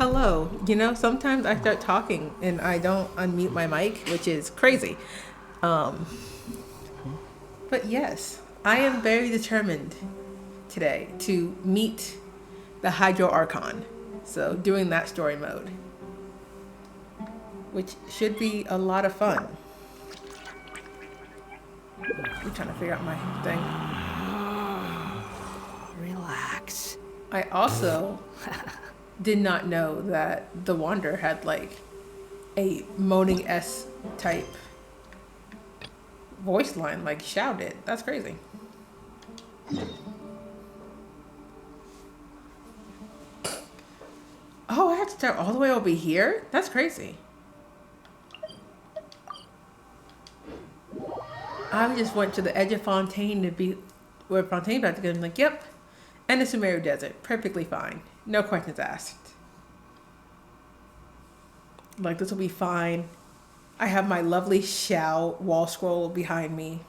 Hello. Sometimes I start talking and I don't unmute my mic, which is crazy. Um, but yes, I am very determined today to meet the Hydro Archon. So doing that story mode, which should be a lot of fun. I'm trying to figure out my thing. Relax. I also did not know that the Wanderer had like a moaning S type voice line, like shout it. That's crazy. Oh, I have to start all the way over here? That's crazy. I just went to the edge of Fontaine to be where Fontaine about to go. I'm like, yep. And the Sumeru Desert. Perfectly fine. No questions asked. Like, this will be fine. I have my lovely Shao wall scroll behind me.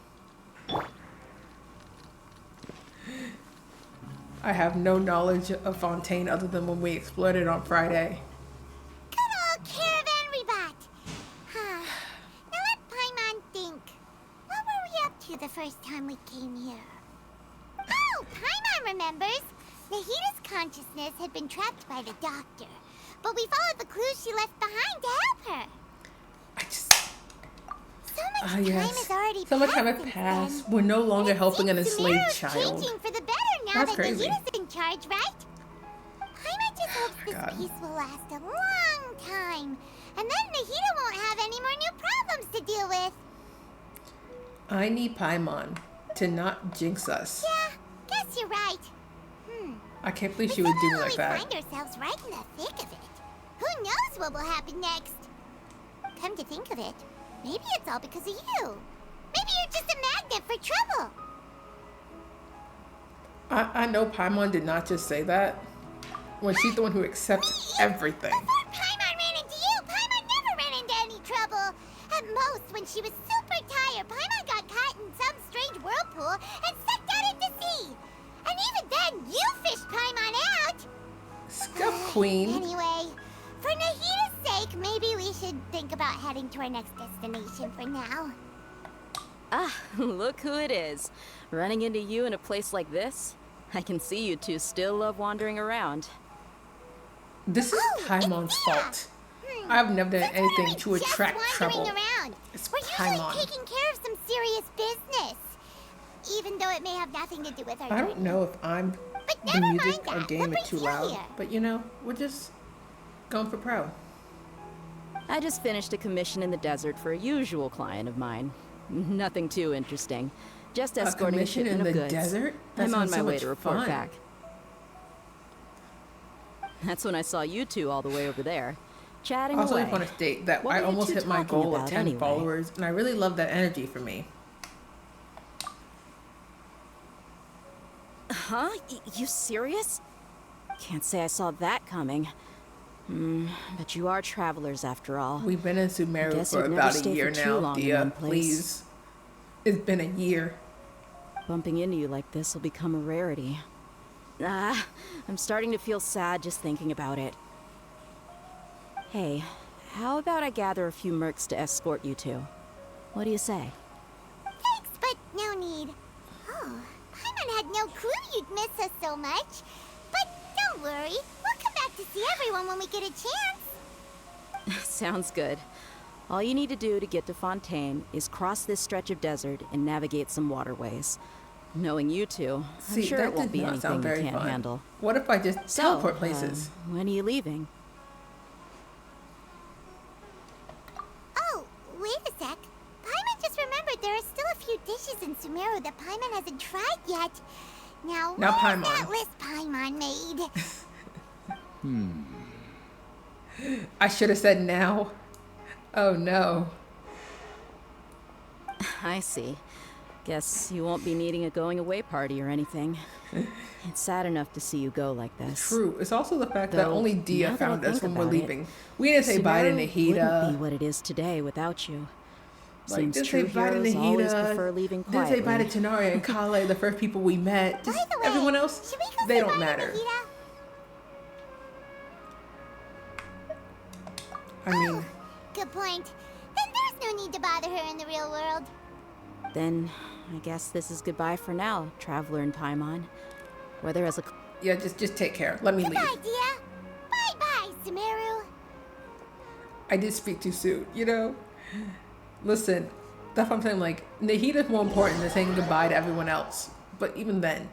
I have no knowledge of Fontaine other than when we explored it on Friday. Good old caravan rebat. Huh. Now let Paimon think. What were we up to the first time we came here? Oh, Paimon remembers. Nahita's consciousness had been trapped by the doctor, but we followed the clues she left behind to help her. So much time has already So much passed time has since passed. then. We're no longer And it helping an seems enslaved Sumeru's child. changing for the better now That's that crazy. Nahita's in charge, right? Paimon just hopes this God. peace will last a long time, and then Nahita won't have any more new problems to deal with. I need Paimon to not jinx us. Yeah, guess you're right. I can't believe We she would do me somehow like always that. find ourselves right in the thick of it. Who knows what will happen next? Come to think of it, maybe it's all because of you. Maybe you're just a magnet for trouble. I know Paimon did not just say that. When she's the one who accepts everything. Before Paimon ran into you, Paimon never ran into any trouble. At most, when she was super tired, Paimon got caught in some strange whirlpool and sucked out into sea. And even then, you fished Paimon out. Scuff Queen. Anyway, for Nahita's sake, maybe we should think about heading to our next destination for now. Ah, look who it is. Running into you in a place like this? I can see you two still love wandering around. This is Paimon's fault. I've never done anything to attract trouble. Around. It's We're usually Paimon. taking care of some serious business, even though it may have nothing to do with our I journey. don't know if I'm But the never music mind or that. game What is too brings you loud. here? But we're just going for pro. I just finished a commission in the desert for a usual client of mine. Nothing too interesting. Just escorting a commission shipment in of the goods. desert? That I'm on sounds my so way much to report fun. back. That's when I saw you two all the way over there, chatting Also, I away. want to state that What I were you almost two hit my talking goal of about 10 anyway? followers, and I really love that energy for me. Huh? You serious? Can't say I saw that coming. But you are travelers after all. We've been in Sumeru Guess for you'd never about a stay year for too now, long in Dia. one place. Please. It's been a year. Bumping into you like this will become a rarity. Ah, I'm starting to feel sad just thinking about it. Hey, how about I gather a few mercs to escort you two? What do you say? Thanks, but no need. Oh, Paimon had no clue you'd miss us so much. But don't worry, we'll come back to see everyone when we get a chance. Sounds good. All you need to do to get to Fontaine is cross this stretch of desert and navigate some waterways. Knowing you two, I'm See, sure that it won't did be not anything sound you very can't fun. handle. What if I just So, teleport places? when are you leaving? Oh, wait a sec. Paimon just remembered there are still a few dishes in Sumeru that Paimon hasn't tried yet. Now, Now what Paimon. was that list Paimon made? I should have said now. Oh no. I see. Guess you won't be needing a going away party or anything. It's sad enough to see you go like this. True. It's also the fact that Though, only Dia now that I found us think when we're about it, leaving. We didn't say bye to Sumeru wouldn't be Nahida. what it is today without you. Like, Seems didn't true say bye to heroes always Nahida. prefer leaving Didn't say bye to quietly. Tenari and Kale, the first people we met. Just By the way, everyone else, should we go they say don't bye to matter. Nahida? I mean, Oh, good point. Then there's no need to bother her in the real world. Then, I guess this is goodbye for now, Traveler in Paimon. Whether as a... yeah, just take care. Let me Good leave. idea. Bye-bye, Sumeru. I did speak too soon, you know? Listen, that's what I'm saying, like, Nahita's more important than saying goodbye to everyone else. But even then,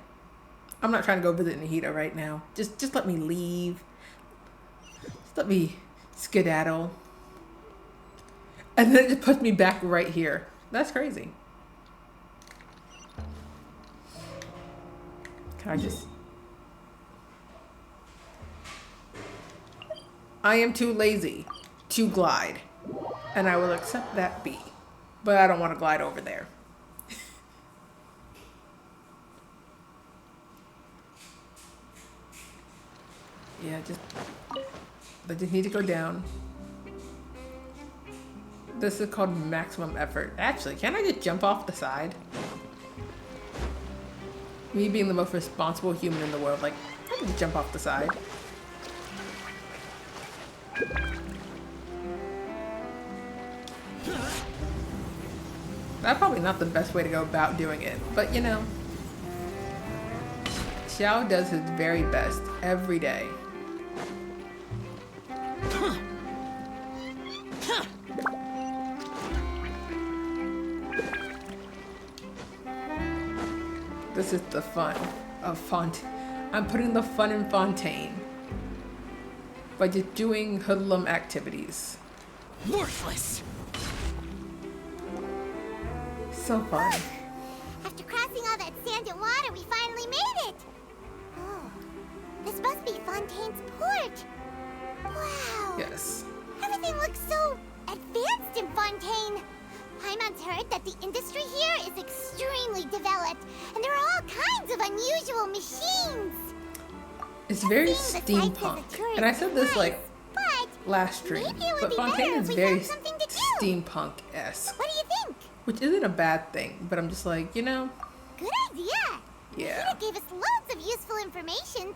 I'm not trying to go visit Nahita right now. Just let me leave. Just let me skedaddle. And then it just puts me back right here. That's crazy. Can I just... I am too lazy to glide. And I will accept that be. But I don't want to glide over there. Yeah, I just need to go down. This is called maximum effort. Actually, can't I just jump off the side? Me being the most responsible human in the world, like, I can jump off the side. That's probably not the best way to go about doing it, but you know, Xiao does his very best every day. This is the fun of I'm putting the fun in Fontaine by just doing hoodlum activities. Worthless! So fun. After crossing all that sand and water, we finally made it. Oh, this must be Fontaine's port. Wow. Yes. Everything looks so advanced in Fontaine. Paimon's heard that the industry here is extremely developed, and there are all kinds of unusual machines. It's very Seeing the sights as a steampunk. tourist And I said this is like nice, but last stream, maybe it would but be Fontaine better is if we very found something to do. steampunk-esque, What do you think? which isn't a bad thing, but I'm just like, you know, Good idea. yeah. Nahida gave us loads of useful information.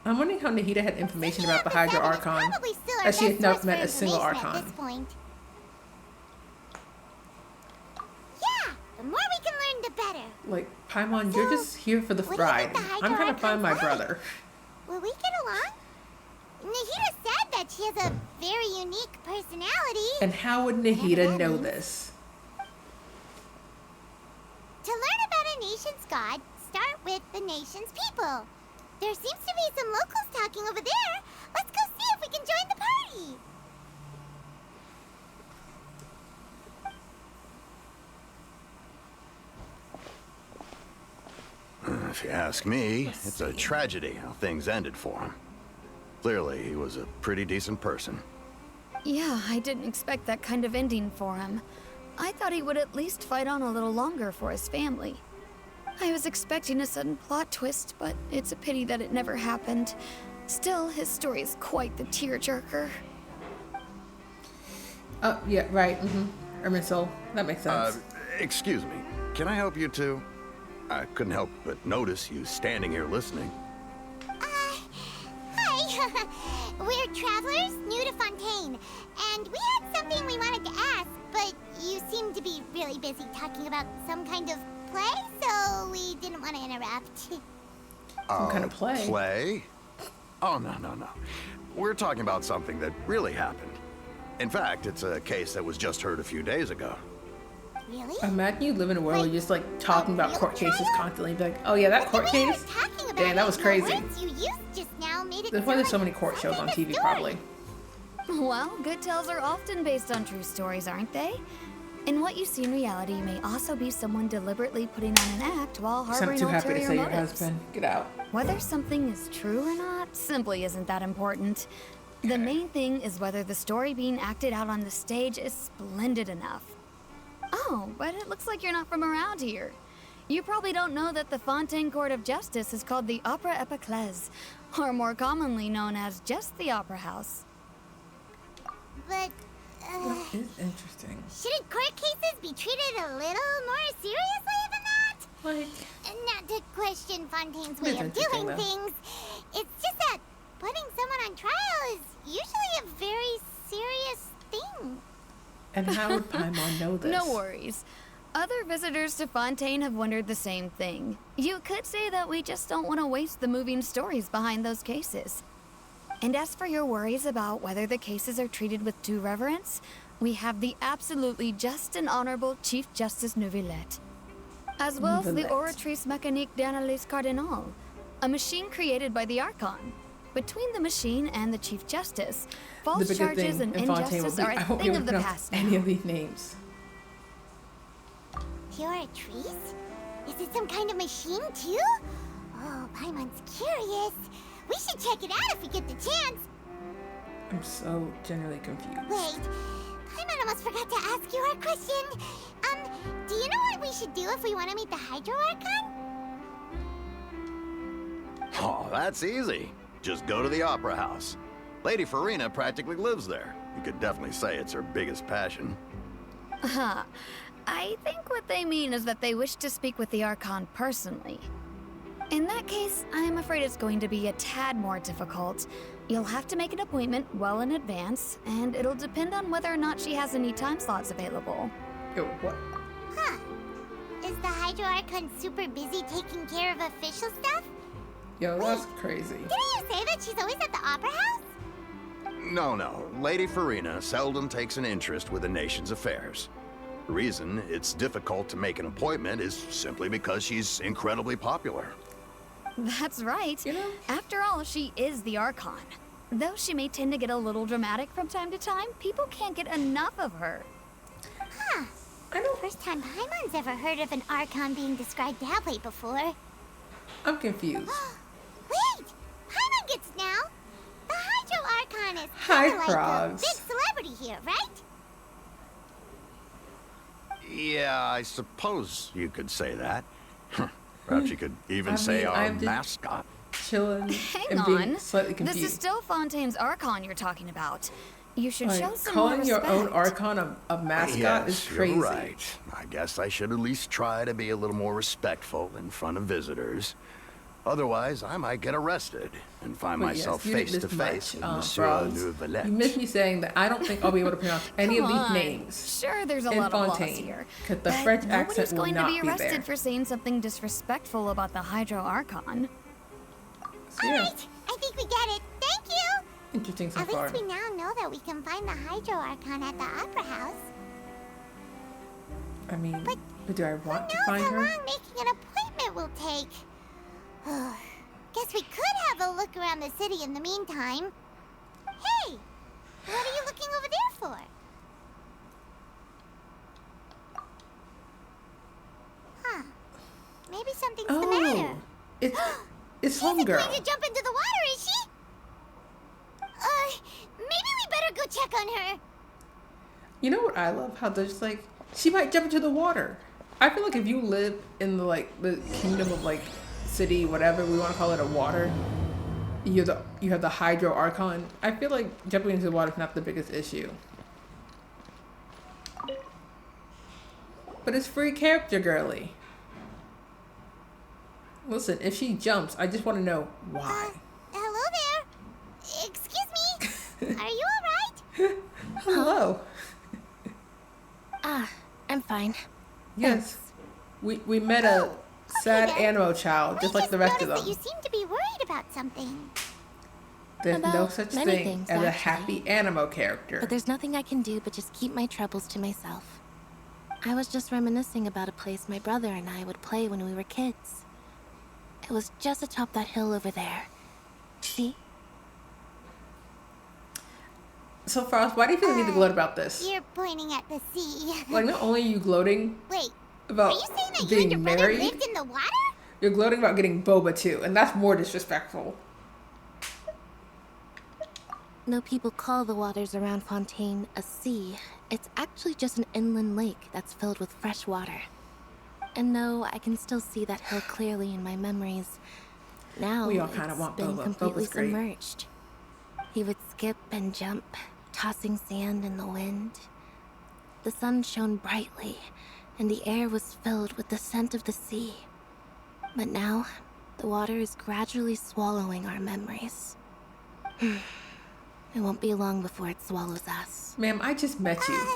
I'm wondering how Nahida had information about the Hydra Seven is Archon, probably still our as she best has not source met for a single information Archon. At this point. Yeah, the more we can learn, the better. Like, Paimon, you're So, just here for the what do you ride. think the Hydra I'm trying to find my Archon's like? brother. Will we get along? Nahida said that she has a very unique personality. And how would Nahida know this? To learn about a nation's god, start with the nation's people. There seems to be some locals talking over there. Let's go see if we can join the party. If you ask me, it's a tragedy how things ended for him. Clearly, he was a pretty decent person. Yeah, I didn't expect that kind of ending for him. I thought he would at least fight on a little longer for his family. I was expecting a sudden plot twist, but it's a pity that it never happened. Still, his story is quite the tearjerker. Oh, yeah, right. Erminsul. That makes sense. Excuse me. Can I help you two? I couldn't help but notice you standing here listening. Hi. We're travelers new to Fontaine, and we had something we wanted to ask, but you seem to be really busy talking about some kind of play, so we didn't want to interrupt. Some kind of play. Play? Oh, no. We're talking about something that really happened. In fact, it's a case that was just heard a few days ago. Really? Imagine you live in a world where you're just like talking about real court cases trial? constantly. Be like, oh yeah, that court The way you were case? talking about Damn, that it, was the crazy. words you used just now made it That's why there's so sound many like court shows on some TV, kind of probably. story. Well, good tales are often based on true stories, aren't they? And what you see in reality may also be someone deliberately putting on an act while I'm harboring too happy to ulterior say your motives. husband. Get out. Whether something is true or not simply isn't that important. The main thing is whether the story being acted out on the stage is splendid enough. Oh, but it looks like you're not from around here. You probably don't know that the Fontaine Court of Justice is called the Opera Epiclese, or more commonly known as just the Opera House. But, That is interesting. shouldn't court cases be treated a little more seriously than that? Like, Not to question Fontaine's It way is of interesting, doing though. things. It's just that putting someone on trial is usually a very And how would Paimon know this? No worries. Other visitors to Fontaine have wondered the same thing. You could say that we just don't want to waste the moving stories behind those cases. And as for your worries about whether the cases are treated with due reverence, we have the absolutely just and honorable Chief Justice Neuvillette, as well as the Neuvillette. Oratrice Mécanique d'Analyse Cardinal, a machine created by the Archon. Between the machine and the Chief Justice, The false biggest charges thing and in Fontaine will injustice be, are I a won't be thing able of to the pronounce past now. any of these names. Pure trees? Is it some kind of machine too? Oh, Paimon's curious. We should check it out if we get the chance. I'm so generally confused. Wait, Paimon almost forgot to ask you our question. Do you know what we should do if we want to meet the Hydro Archon? Oh, that's easy. Just go to the Opera House. Lady Farina practically lives there. You could definitely say it's her biggest passion. Huh. I think what they mean is that they wish to speak with the Archon personally. In that case, I'm afraid it's going to be a tad more difficult. You'll have to make an appointment well in advance, and it'll depend on whether or not she has any time slots available. Yo, what? Huh. Is the Hydro Archon super busy taking care of official stuff? Yo, that's crazy. Didn't you say that she's always at the Opera House? No. Lady Farina seldom takes an interest with the nation's affairs. The reason it's difficult to make an appointment is simply because she's incredibly popular. That's right. You know? After all, she is the Archon. Though she may tend to get a little dramatic from time to time, people can't get enough of her. Huh. I don't. First time Paimon's ever heard of an Archon being described that way before. I'm confused. Wait! Paimon gets now! The Hydro Archon is Hi, kinda like a frogs. big celebrity here, right? Yeah, I suppose you could say that. Perhaps you could even I say mean, our I'm just- mascot. Chilling Hang and being on. slightly confused. This is still Fontaine's Archon you're talking about. You should Like, show some more calling your respect. own Archon a mascot is crazy. You're right. I guess I should at least try to be a little more respectful in front of visitors. Otherwise, I might get arrested and find But myself yes, you did face to this face much, with Monsieur Frogs. Neuvillette. You missed me saying that I don't think I'll be able to pronounce any of Come these on. names. Sure, there's a in lot of flaws Fontaine, here. 'cause the but French nobody's accent will going not to be be arrested there. for saying something disrespectful about the Hydro Archon. So, yeah, Alright, I think we get it. Thank you! interesting so At far. least we now know that we can find the Hydro Archon at the Opera House. I mean, But do I Who want to knows find how her? long making an appointment will take? Guess we could have a look around the city in the meantime. Hey! What are you looking over there for? Huh. Maybe something's the matter. Oh, it's She's homegirl. going to jump into the water, is she? Maybe we better go check on her. You know what I love? How there's like she might jump into the water. I feel like if you live in the kingdom of like city, whatever we want to call it, a water, you have the Hydro Archon. I feel like jumping into the water is not the biggest issue. But it's free character girly. Listen, if she jumps, I just want to know why. Hello there. Excuse me. Are you alright? Hello. I'm fine. Yes. We met a sad then. animo child, just We like the rest of noticed them. that you seem to be worried about something. There's no About such many thing things, as a actually. happy animo character. But there's nothing I can do but just keep my troubles to myself. I was just reminiscing about a place my brother and I would play when we were kids. It was just atop that hill over there. See? So Frost, why do you feel the need to gloat about this? You're pointing at the sea. Like, not only are you gloating Wait, are about you saying that you and being your brother married, lived in the water? you're gloating about getting boba too, and that's more disrespectful. No people call the waters around Fontaine a sea. It's actually just an inland lake that's filled with fresh water. And no, I can still see that hill clearly in my memories. Now We all kinda it's want been Boba. completely Boba's great. submerged. He would skip and jump, tossing sand in the wind. The sun shone brightly, and the air was filled with the scent of the sea. But now, the water is gradually swallowing our memories. It won't be long before it swallows us. Ma'am, I just met you.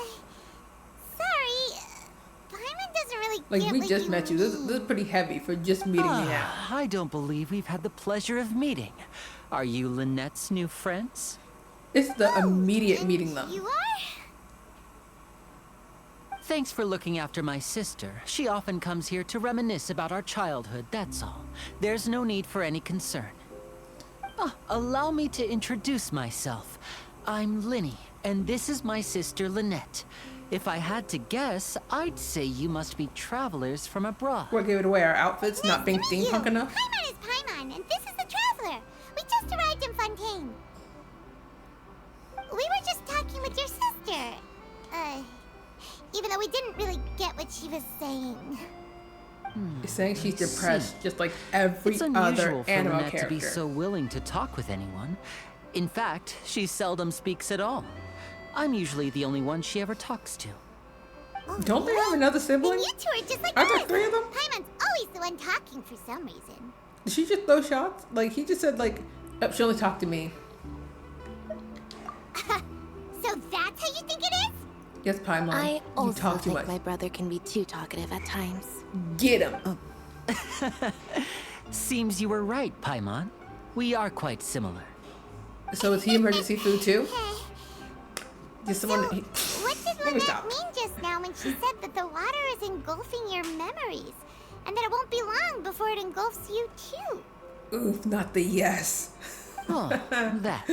Like, get we what just you met you. This is pretty heavy for just meeting me now. I don't believe we've had the pleasure of meeting. Are you Lynette's new friends? It's the immediate And meeting them. You are? Thanks for looking after my sister. She often comes here to reminisce about our childhood, that's all. There's no need for any concern. Allow me to introduce myself. I'm Linny, and this is my sister Lynette. If I had to guess, I'd say you must be travelers from abroad. What gave it away? Our outfits not being Nice to meet steampunk you. enough? Paimon is Paimon, and this is the Traveler. We just arrived in Fontaine. We were just talking with your sister. Even though we didn't really get what she was saying. It's saying she's depressed, just like every It's other unusual for anime Lynette character. to be so willing to talk with anyone. In fact, she seldom speaks at all. I'm usually the only one she ever talks to. Don't they have another sibling? And you two are just like Aren't us. there 3 of them? Paimon's always the one talking for some reason. Did she just throw shots? Like, he just said, like, oh, she only talked to me. So that's how you think it is? Yes, Paimon. I You also talk too think much. my brother can be too talkative at times. Get him. Seems you were right, Paimon. We are quite similar. So is he emergency food too? Okay. Just So, someone. what did Let me Lynette stop. mean just now when she said that the water is engulfing your memories? And that it won't be long before it engulfs you too? Oof, not the yes. Oh, that.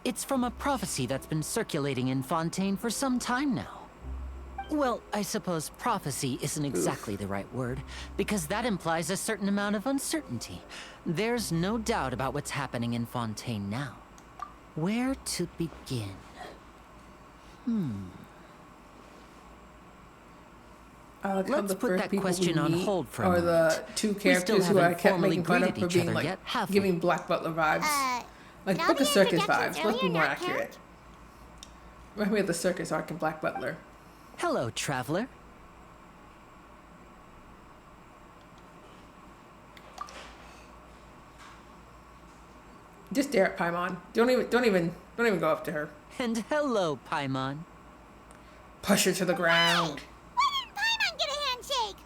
It's from a prophecy that's been circulating in Fontaine for some time now. Well, I suppose prophecy isn't exactly the right word, because that implies a certain amount of uncertainty. There's no doubt about what's happening in Fontaine now. Where to begin? I like how Let's the put first that people question we on meet hold for a are the moment. 2 We still characters who I haven't kept formally making fun of greeted for each being other like yet, have we? giving Black Butler vibes. Like did all Book the of Circus introductions vibes. Let's be earlier more not accurate. count? Remind me of the circus arc in Black Butler. Hello, traveler. Just stare at Paimon. Don't even go up to her. And hello, Paimon. Push her to the ground. Why didn't Paimon get a handshake?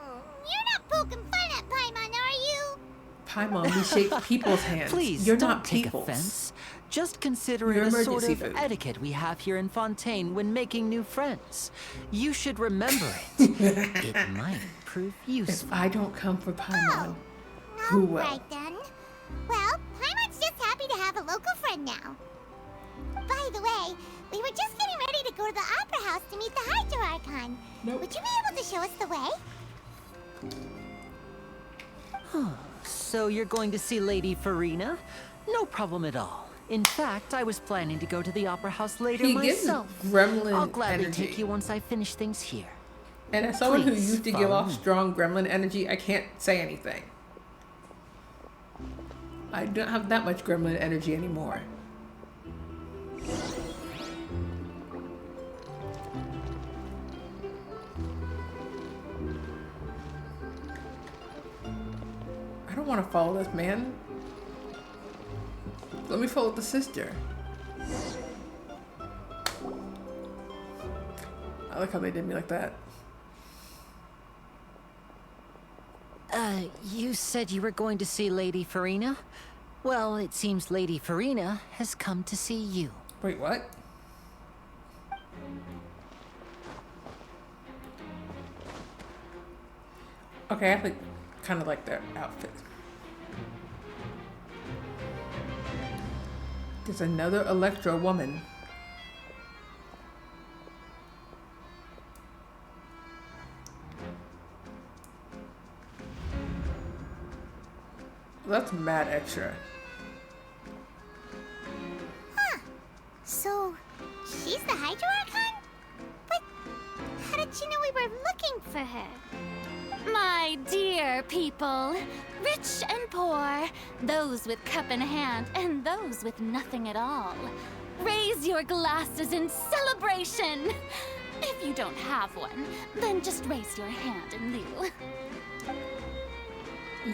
You're not poking fun at Paimon, are you? Paimon, we shake people's hands. Please, You're don't not take people's. offense. Just consider You're it a sort emergency of food. etiquette we have here in Fontaine when making new friends. You should remember it. It might prove If useful. I don't come for Paimon, Oh, who will? Alright then. Well, Paimon's just happy to have a local friend now. By the way, we were just getting ready to go to the Opera House to meet the Hydro Archon. Nope. Would you be able to show us the way? So you're going to see Lady Farina? No problem at all. In fact, I was planning to go to the Opera House later He gives myself. gremlin I'll gladly energy. take you once I finish things here. And as someone who Please used to give follow off me. strong gremlin energy, I can't say anything. I don't have that much gremlin energy anymore. I don't want to follow this man. Let me follow the sister. I like how they did me like that. You said you were going to see Lady Farina? Well, it seems Lady Farina has come to see you. Wait, what? Okay, I kind of like their outfit. There's another Electro woman. That's mad extra. So, she's the Hydro Archon? But how did she know we were looking for her? My dear people, rich and poor, those with cup in hand and those with nothing at all, raise your glasses in celebration. If you don't have one, then just raise your hand in lieu.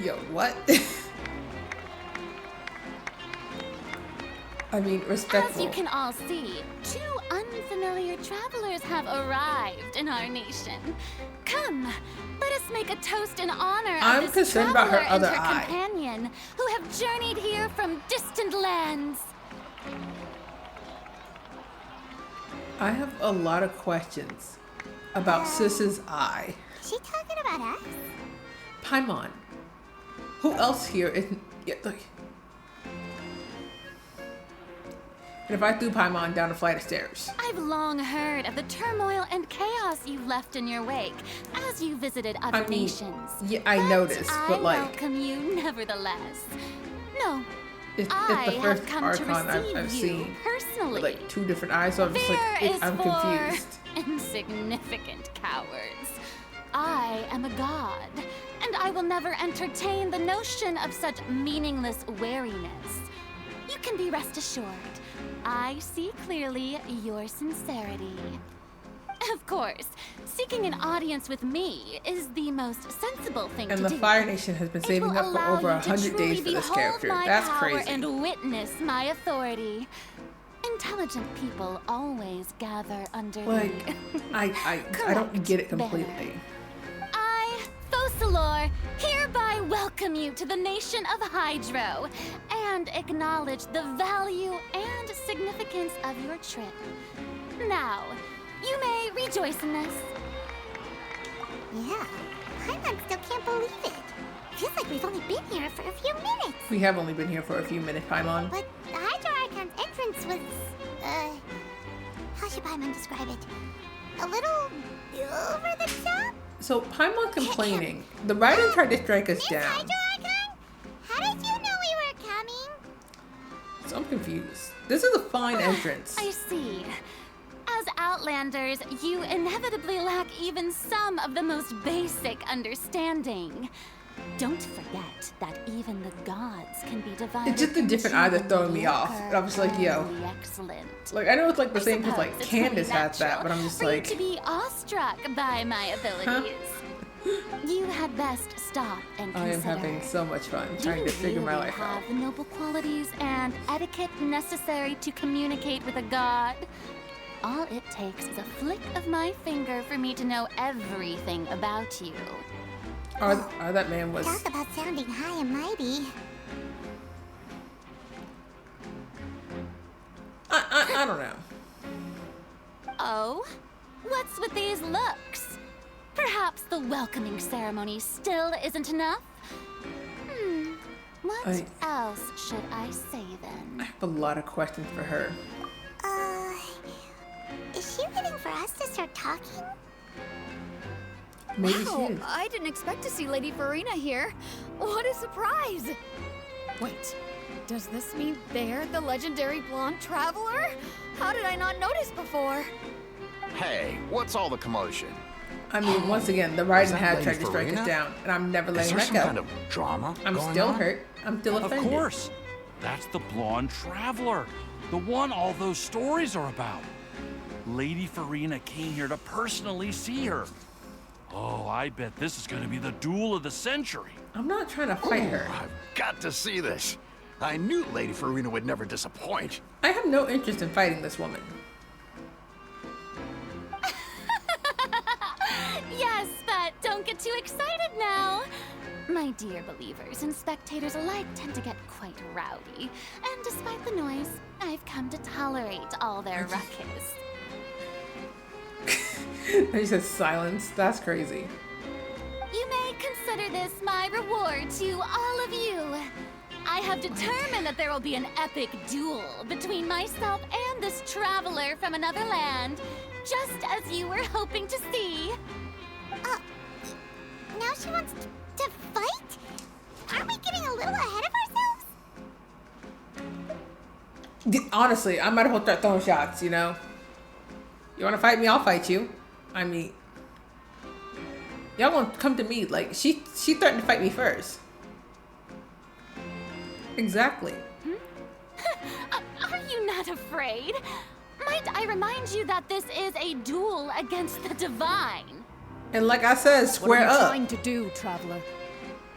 Yo, what? I mean, As respectful. you can all see, two unfamiliar travelers have arrived in our nation. Come, let us make a toast in honor I'm of this concerned about her traveler and other her eye. companion who have journeyed here from distant lands. I have a lot of questions about Sis's eye. Is she talking about us? Paimon. Who else here is... Yeah, look. And if I threw Paimon down a flight of stairs? I've long heard of the turmoil and chaos you left in your wake as you visited other nations. Yeah, I noticed, but like... I welcome you nevertheless. No, It's I the first have come Archon to receive I've you seen. personally. With, like 2 different eyes, so I'm just Fear like, is I'm for confused. insignificant cowards. I am a god, and I will never entertain the notion of such meaningless wariness. You can be rest assured, I see clearly your sincerity. Of course, seeking an audience with me is the most sensible thing And to the do. Fire Nation has been It saving will up for allow over you to 100 truly days for this behold character. my That's power crazy. and witness my authority. Intelligent people always gather under Like, the... I don't get it completely. I, Thosalor, hereby welcome you to the nation of Hydro and acknowledge the value and significance of your trip. Now, you may rejoice in this. Yeah, Paimon still can't believe it. Feels like we've only been here for a few minutes. We have only been here for a few minutes, Paimon. But the Hydro Archon's entrance was, how should Paimon describe it? A little over the top? So, Paimon complaining. The Raiden tried to strike us Miss down. Hydro Archon? How did you know we were coming? So I'm confused. This is a fine entrance. I see. As Outlanders, you inevitably lack even some of the most basic understanding. Don't forget that even the gods can be divided. It's just a different eye that's throwing me off. And I'm just like, yo. and excellent. Like, I know it's like the same because Suppose like it's Candace only has that, natural but I'm just for like, you to be awestruck by my abilities. You had best stop and I consider. am having so much fun Do trying you to figure my really life out. have the noble qualities and etiquette necessary to communicate with a god? All it takes is a flick of my finger for me to know everything about you. Or that man was. Talk about sounding high and mighty. I don't know. Oh? What's with these looks? Perhaps the welcoming ceremony still isn't enough? What else should I say I then? have a lot of questions for her. Is she waiting for us to start talking? Maybe Wow, she is. I didn't expect to see Lady Farina here. What a surprise! Wait, does this mean they're the legendary blonde traveler? How did I not notice before? Hey, what's all the commotion? I mean, once again, the Raiden had tried to strike Farina? us down, and I'm never Is letting there that some go. kind of drama I'm going still on? hurt. I'm still Of offended. course. That's the blonde traveler. The one all those stories are about. Lady Farina came here to personally see her. Oh, I bet this is going to be the duel of the century. I'm not trying to fight her. I've got to see this. I knew Lady Farina would never disappoint. I have no interest in fighting this woman. Yes, but don't get too excited now. My dear believers and spectators alike tend to get quite rowdy, and despite the noise, I've come to tolerate all their ruckus. He said silence. That's crazy. You may consider this my reward to all of you. I have determined that there will be an epic duel between myself and this traveler from another land, just as you were hoping to see. Now she wants to fight? Aren't we getting a little ahead of ourselves? Honestly, I might as well start throwing shots, you know? You want to fight me? I'll fight you. I mean, y'all gonna come to me. Like, she threatened to fight me first. Exactly. Are you not afraid? Might I remind you that this is a duel against the divine? And like I said, square What are you up. trying to do, traveler?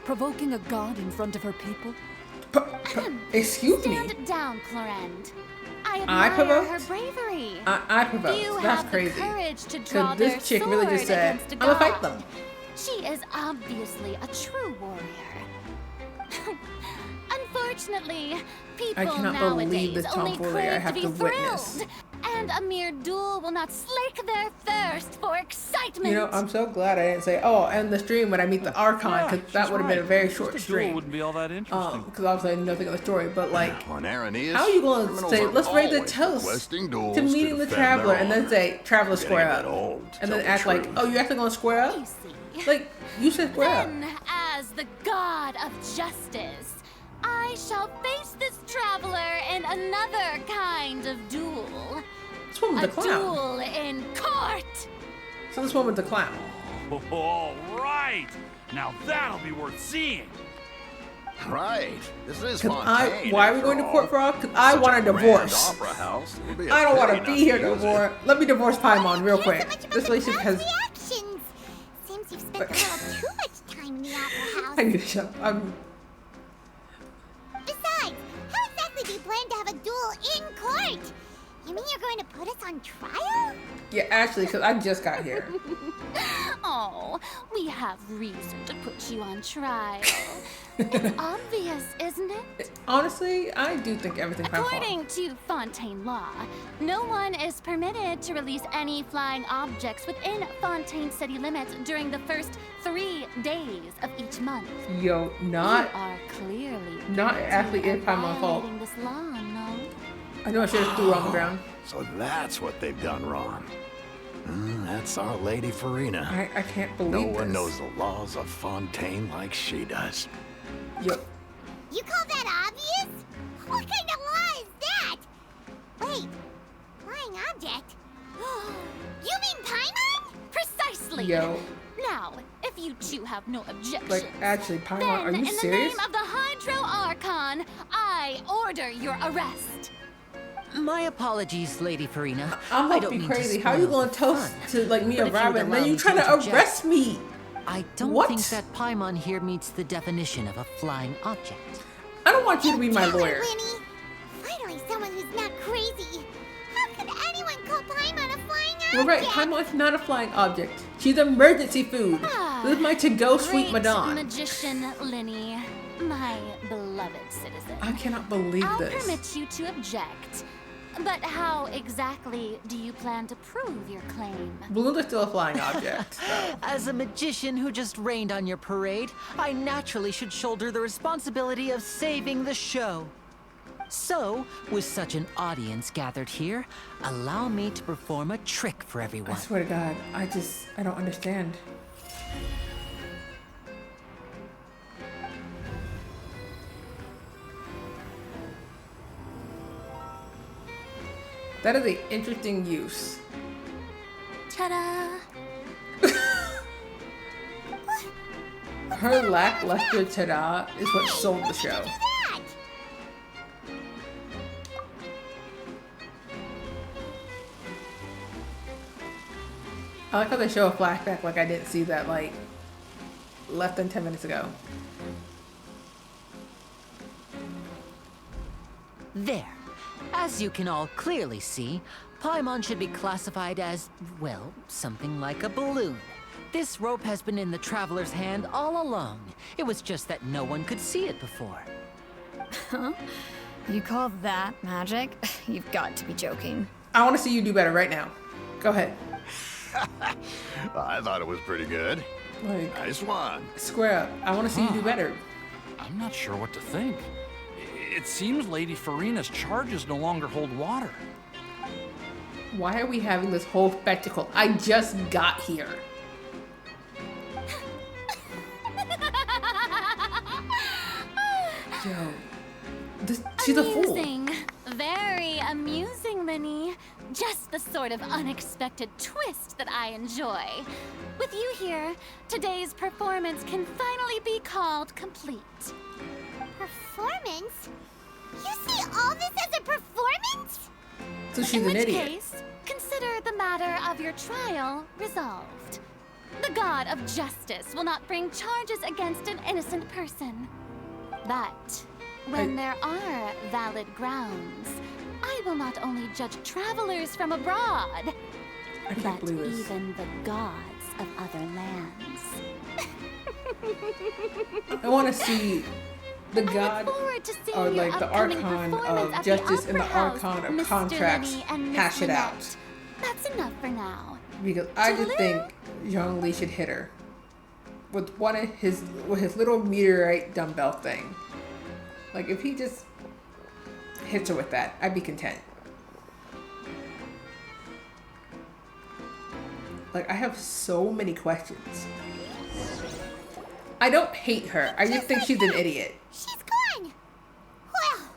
Provoking a god in front of her people? Excuse me. Stand down, Clorend. I I admire her provoked? bravery. I provoked. Few That's have crazy. the courage to draw Because their this chick sword really just said, against a I'm gonna fight god. them. She is obviously a true warrior. Unfortunately, people cannot believe nowadays the only tomfoolery crave I have to to be witness. thrilled, and a mere duel will not slake their thirst for excitement. You know, I'm so glad I didn't say, oh, end the stream when I meet the Archon, Yeah, because that she's would have been a right. very Just short a duel stream. wouldn't be all that interesting. Because obviously I know nothing of the story, but like, On Aranias, how are you going to criminals say, are let's raise a always toast requesting duels to meeting the defend Traveler, their and then honor. say, Traveler Getting square a up. bit old, to And then tell the act like, truth. oh, you actually going to square up? You see. Like, you said square up. Then, as the god of justice, I shall face this traveler in another kind of duel. This woman's A a clown. duel in court. So this woman's a clown. All right. Now that'll be worth seeing. Right. This is Because Fontaine. why are we after going to all. court for all? Because I Such a want a grand divorce. Opera house. It would be a I don't want pity to not be here no use it. more. Let me divorce Paimon real Cares quick. so much about This the relationship crowd's has. reactions. Seems you've spent a little too much time in the opera house. I need to shut up. Besides, how exactly do you plan to have a duel in court? You mean you're going to put us on trial? Yeah, actually, because I just got here. Oh, we have reason to put you on trial. It's obvious, isn't it? Honestly, I do think everything's my fault. According to Fontaine law, no one is permitted to release any flying objects within Fontaine city limits during the first 3 days of each month. Yo, You not. are clearly Not guilty actually of is Paimon's fault. violating this law, no? I know I should have threw her on the ground. So that's what they've done wrong. That's our Lady Farina. I can't believe No this. one knows the laws of Fontaine like she does. Yo, You call that obvious? What kind of law is that? Wait, flying object? You mean Paimon? Precisely. yo. Now, if you two have no objections, Like, actually, Paimon, then are you in serious? the name of the Hydro Archon, I order your arrest. My apologies, Lady Farina. I'm I about don't to be mean crazy. to How you spoil gonna the toast fun. to like me But a if you would rabbit and then allow you me trying to interject, arrest me? I don't What? think that Paimon here meets the definition of a flying object. I don't want you to be my Tell her, lawyer. Winnie. Finally, someone who's not crazy. How could anyone call Paimon a flying object? We're right. Paimon's not a flying object. She's emergency food. This is my to-go sweet Great Madonna. magician, Linny, my beloved citizen. I cannot believe I'll this. permit you to object. But how exactly do you plan to prove your claim? Balloons are still a flying object. As a magician who just rained on your parade, I naturally should shoulder the responsibility of saving the show. So, with such an audience gathered here, allow me to perform a trick for I everyone. swear to God, I don't understand. That is an interesting use. Ta-da! Her lackluster ta-da is what sold the show. That! I like how they show a flashback like I didn't see that like less than 10 minutes ago. There. As you can all clearly see, Paimon should be classified as, well, something like a balloon. This rope has been in the Traveler's hand all along. It was just that no one could see it before. You call that magic? You've got to be joking. I want to see you do better right now. Go ahead. I thought it was pretty good. Like, Nice one. square up. I want to see you do better. I'm not sure what to think. It seems Lady Farina's charges no longer hold water. Why are we having this whole spectacle? I just got here. Yo, she's a fool. Amusing. Very amusing, Linny. Just the sort of unexpected twist that I enjoy. With you here, today's performance can finally be called complete. Performance? You see all this as a performance? So she's In an which idiot. case, consider the matter of your trial resolved. The god of justice will not bring charges against an innocent person. But when there are valid grounds, I will not only judge travelers from abroad, I can't but believe this. even the gods of other lands. I want to see the I god look forward to seeing or your like the upcoming archon performance of at justice the and the Opera House, archon of Mr. contracts Lenny and Miss hash it out. Lynette. That's enough for now. Because I just Toodaloo. think Zhong Li should hit her with his little meteorite dumbbell thing. Like if he just hits her with that, I'd be content. Like I have so many questions. I don't hate her. I just think she's an idiot. She's gone. Well,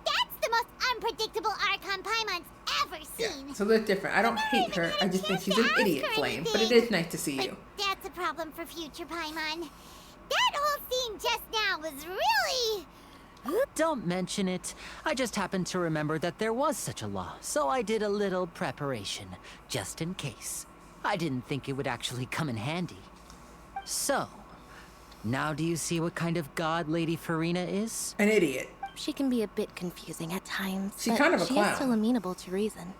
that's the most unpredictable Archon Paimon's ever seen. So that's different. I don't hate her. I just think she's an idiot, Flame. But it is nice to see you. But that's a problem for future Paimon. That whole scene just now was really... Don't mention it. I just happened to remember that there was such a law, so I did a little preparation, just in case. I didn't think it would actually come in handy. So, now do you see what kind of god Lady Farina is? An idiot. She can be a bit confusing at times, She's but kind of a she clown. is still amenable to reason.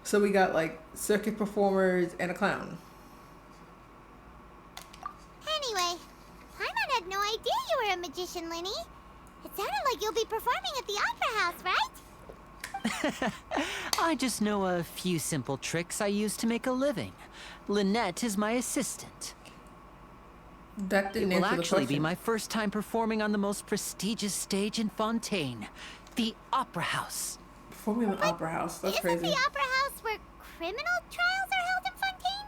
So we got like circus performers and a clown. Anyway, Paimon had no idea you were a magician, Linny. It sounded like you'll be performing at the Opera House, right? I just know a few simple tricks I use to make a living. Lynette is my assistant. That It didn't will answer the actually be question. my first time performing on the most prestigious stage in Fontaine, the Opera House. Performing in the opera house. That's Isn't crazy. the Opera House where criminal trials are held in Fontaine?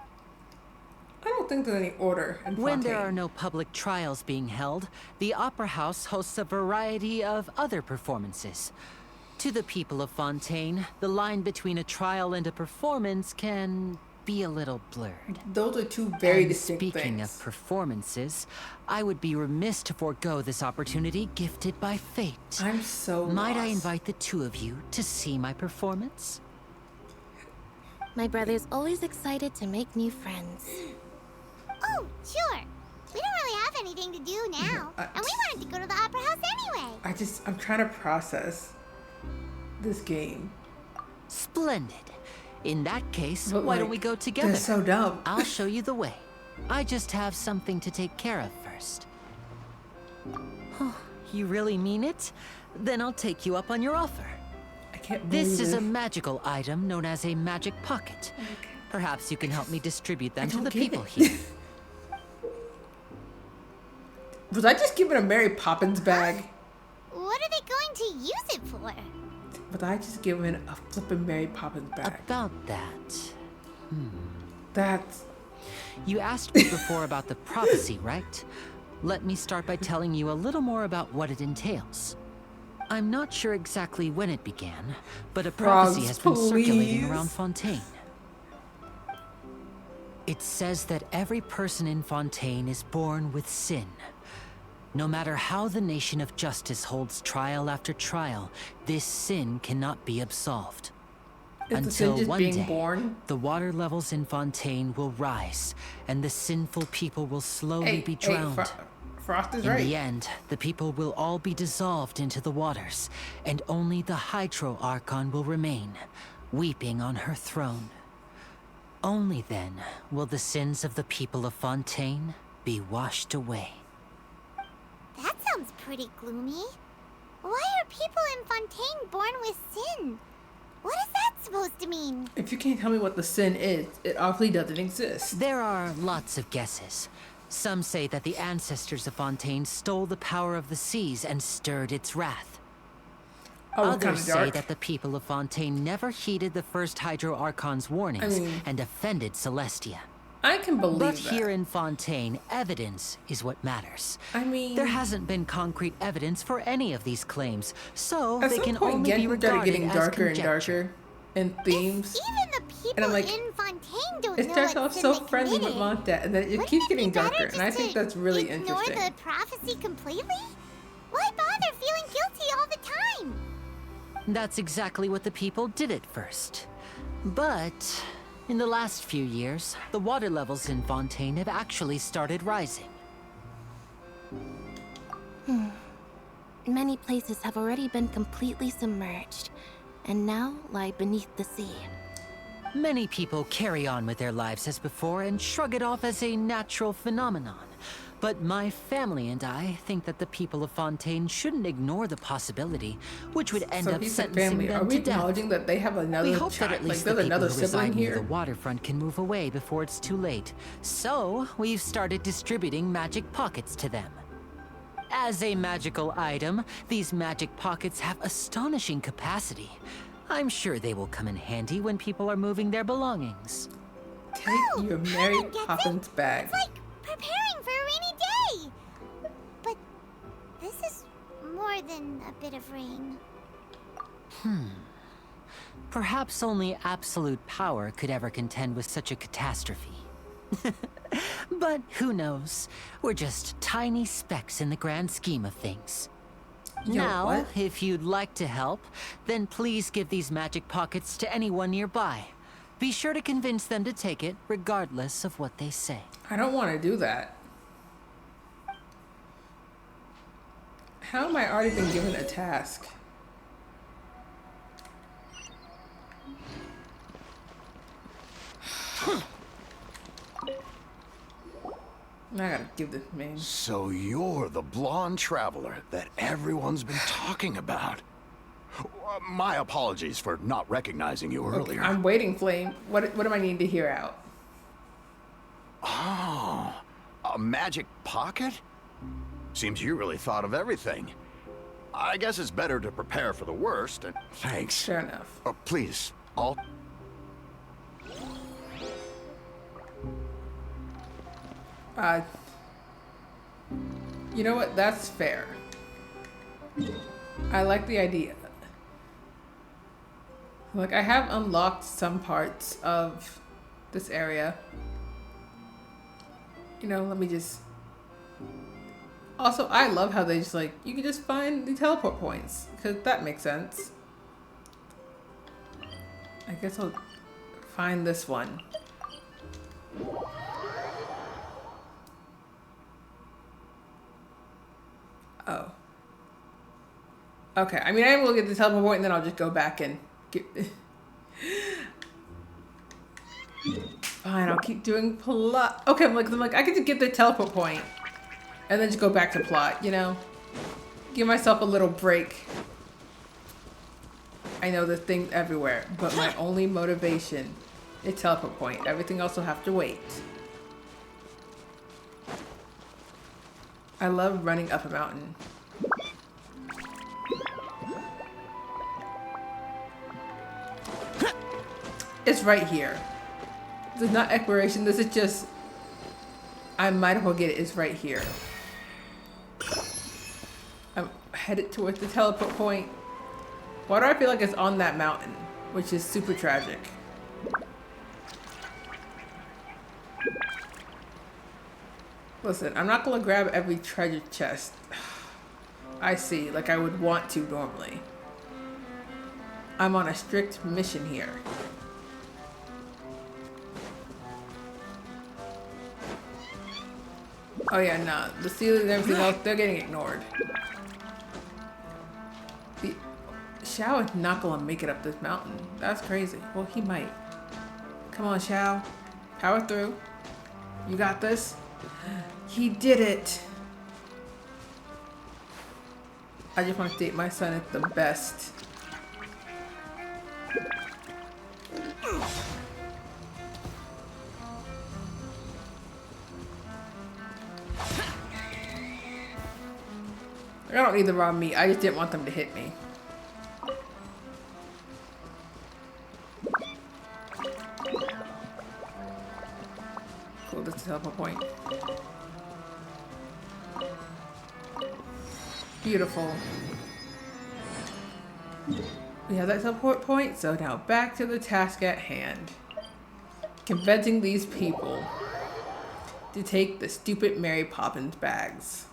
I don't think there's any order in When there Fontaine. are no public trials being held, the Opera House hosts a variety of other performances. To the people of Fontaine, the line between a trial and a performance can be a little blurred. Those are two very And distinct speaking things. of performances, I would be remiss to forego this opportunity gifted by fate. I'm so Might I lost. invite the two of you to see my performance? My brother's always excited to make new friends. Oh, sure. We don't really have anything to do now. I- And we wanted to go to the Opera House anyway. I'm trying to process this game. Splendid. In that case, But, why don't like, we go together? They're so dumb. I'll show you the way. I just have something to take care of first. Oh, you really mean it? Then I'll take you up on your offer. I can't believe This is it. a magical item known as a magic pocket. Perhaps you can help me distribute them to don't the get people it. here. Was I just given a Mary Poppins bag? What are they going to use it for? Was I just given a flippin' Mary Poppins bag? About that. That's... You asked me before about the prophecy, right? Let me start by telling you a little more about what it entails. I'm not sure exactly when it began, but a prophecy has been circulating please. around Fontaine. It says that every person in Fontaine is born with sin. No matter how the nation of justice holds trial after trial, this sin cannot be absolved. Is the sin Until just one being day, born? the water levels in Fontaine will rise, and the sinful people will slowly be drowned. Frost is In right. the end, the people will all be dissolved into the waters, and only the Hydro Archon will remain, weeping on her throne. Only then will the sins of the people of Fontaine be washed away. That sounds pretty gloomy. Why are people in Fontaine born with sin? What is that supposed to mean? If you can't tell me what the sin is, it obviously doesn't exist. There are lots of guesses. Some say that the ancestors of Fontaine stole the power of the seas and stirred its wrath. Oh, it's kind Others of say dark. that the people of Fontaine never heeded the first Hydro Archon's warnings and offended Celestia. I can believe But that. here in Fontaine, evidence is what matters. I mean, There hasn't been concrete evidence for any of these claims, so at they some can point, only be Genshin started regarded getting as darker and conjecture. darker in themes. Even the people I'm like, in Fontaine don't It know starts what off sin so they friendly with committed. Montet, and then it Wouldn't keeps it be getting better darker, and I just think to that's really ignore interesting. the prophecy completely? Why bother feeling guilty all the time? That's exactly what the people did at first. But in the last few years, the water levels in Fontaine have actually started rising. Many places have already been completely submerged, and now lie beneath the sea. Many people carry on with their lives as before and shrug it off as a natural phenomenon. But my family and I think that the people of Fontaine shouldn't ignore the possibility, which would end So up he said sentencing family. Are them we to death. acknowledging that they have another We hope that child? at least like, the there's people another who sibling reside near the here? waterfront can move away before it's too late. So, we've started distributing magic pockets to them. As a magical item, these magic pockets have astonishing capacity. I'm sure they will come in handy when people are moving their belongings. Take your Mary Poppins bag. It's like preparing for a rainy day. But this is more than a bit of rain. Perhaps only absolute power could ever contend with such a catastrophe. But who knows? We're just tiny specks in the grand scheme of things. Yo, Now, what? if you'd like to help, then please give these magic pockets to anyone nearby. Be sure to convince them to take it, regardless of what they say. I don't want to do that. How am I already been given a task? I gotta give this man. So you're the blonde traveler that everyone's been talking about. My apologies for not recognizing you earlier. I'm waiting, Flame. What am I needing to hear out? Oh, a magic pocket? Seems you really thought of everything. I guess it's better to prepare for the worst, and thanks. Fair enough. Please, I'll... You know what? That's fair. I like the idea. Like, I have unlocked some parts of this area. You know, let me just... Also, I love how they just, like, you can just find the teleport points. Because that makes sense. I guess I'll find this one. Oh. Okay, I mean, I will get the teleport point and then I'll just go back and get... Fine, I'll keep doing plot. Okay, I'm like, I could just get the teleport point and then just go back to plot, you know? Give myself a little break. I know there's things everywhere, but my only motivation is teleport point. Everything else will have to wait. I love running up a mountain. It's right here. This is not exploration. This is just... I might as well get it. It's right here. I'm headed towards the teleport point. Why do I feel like it's on that mountain? Which is super tragic. Listen, I'm not gonna grab every treasure chest. I see, like I would want to normally. I'm on a strict mission here. Oh yeah, nah. The ceiling and everything else, they're getting ignored. The Xiao is not gonna make it up this mountain. That's crazy. Well, he might. Come on, Xiao. Power through. You got this. He did it. I just want to state my son is the best. I don't need the raw meat. I just didn't want them to hit me. Cool, this is a teleport point. Beautiful. We have that teleport point, so now back to the task at hand. Convincing these people to take the stupid Mary Poppins bags.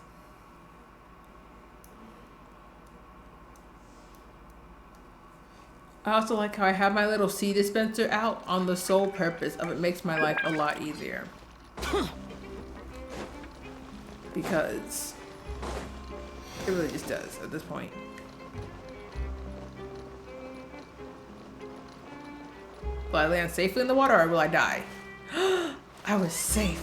I also like how I have my little seed dispenser out on the sole purpose of it makes my life a lot easier. Because it really just does at this point. Will I land safely in the water or will I die? I was safe.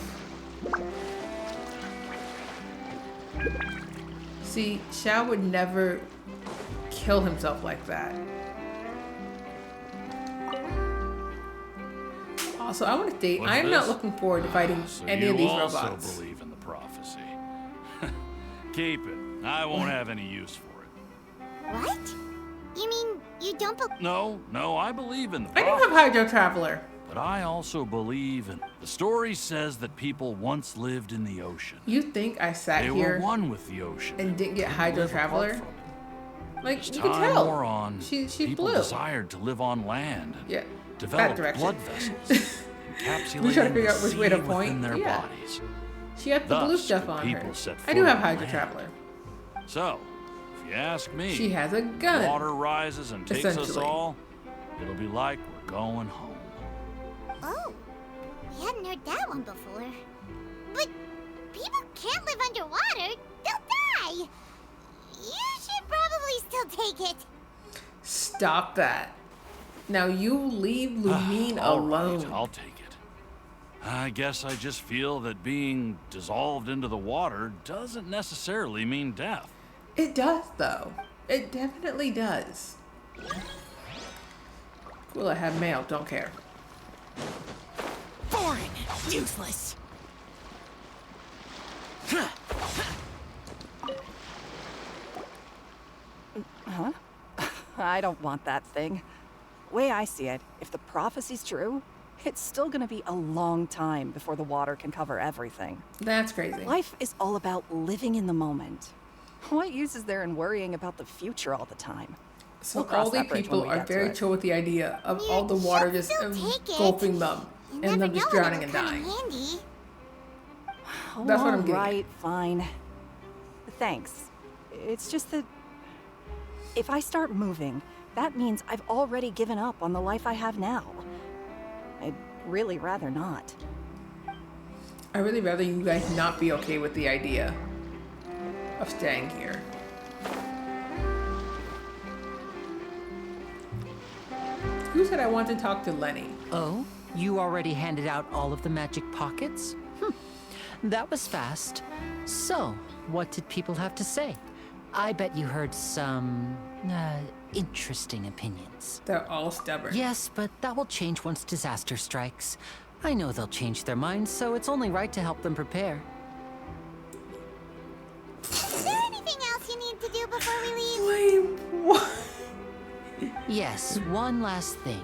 See, Xiao would never kill himself like that. Also, I want to state, I am not looking forward to fighting So any of you these also robots. believe in the prophecy. Keep it. I won't have any use for it. What? You mean you don't believe? No, I believe in the I do prophecy. have Hydro Traveler. But I also believe in... The story says that people once lived in the ocean. You think I sat They here were one with the ocean. and didn't get Hydro Live apart Traveler? from it. Like, As you can time tell. wore on, She's people blue. desired to live on land and Yeah, develop direction. blood vessels, encapsulating We try to figure the out which way to sea point. within their Yeah. bodies. She had the blue Thus, stuff the on her. people set I do foot have on Hydro land. Traveler. So, if you ask me, She has a gun. water rises and takes us essentially. all, it'll be like we're going home. Oh, we hadn't heard that one before. But people can't live underwater. They'll die. You should probably still take it. Stop that. Now you leave Lumine All alone. right, I'll take it. I guess I just feel that being dissolved into the water doesn't necessarily mean death. It does, though. It definitely does. Cool, I have mail. Don't care. Boring. Useless. Huh? I don't want that thing. Way I see it, if the prophecy's true, it's still gonna be a long time before the water can cover everything. That's crazy. Life is all about living in the moment. What use is there in worrying about the future all the time? So We'll cross all the that bridge people when we are get to very it. chill with the idea of You all the water should just still take it. engulfing them You and never them just know when drowning and it'll come in dying. handy. That's what I'm getting at. Right, fine. Thanks. It's just that if I start moving, that means I've already given up on the life I have now. I'd really rather not. I really rather you guys not be okay with the idea of staying here. Who said I want to talk to Lenny? Oh, you already handed out all of the magic pockets? That was fast. So, what did people have to say? I bet you heard some, interesting opinions. They're all stubborn. Yes, but that will change once disaster strikes. I know they'll change their minds, so it's only right to help them prepare. Is there anything else you need to do before we leave? Wait, what? Yes, one last thing.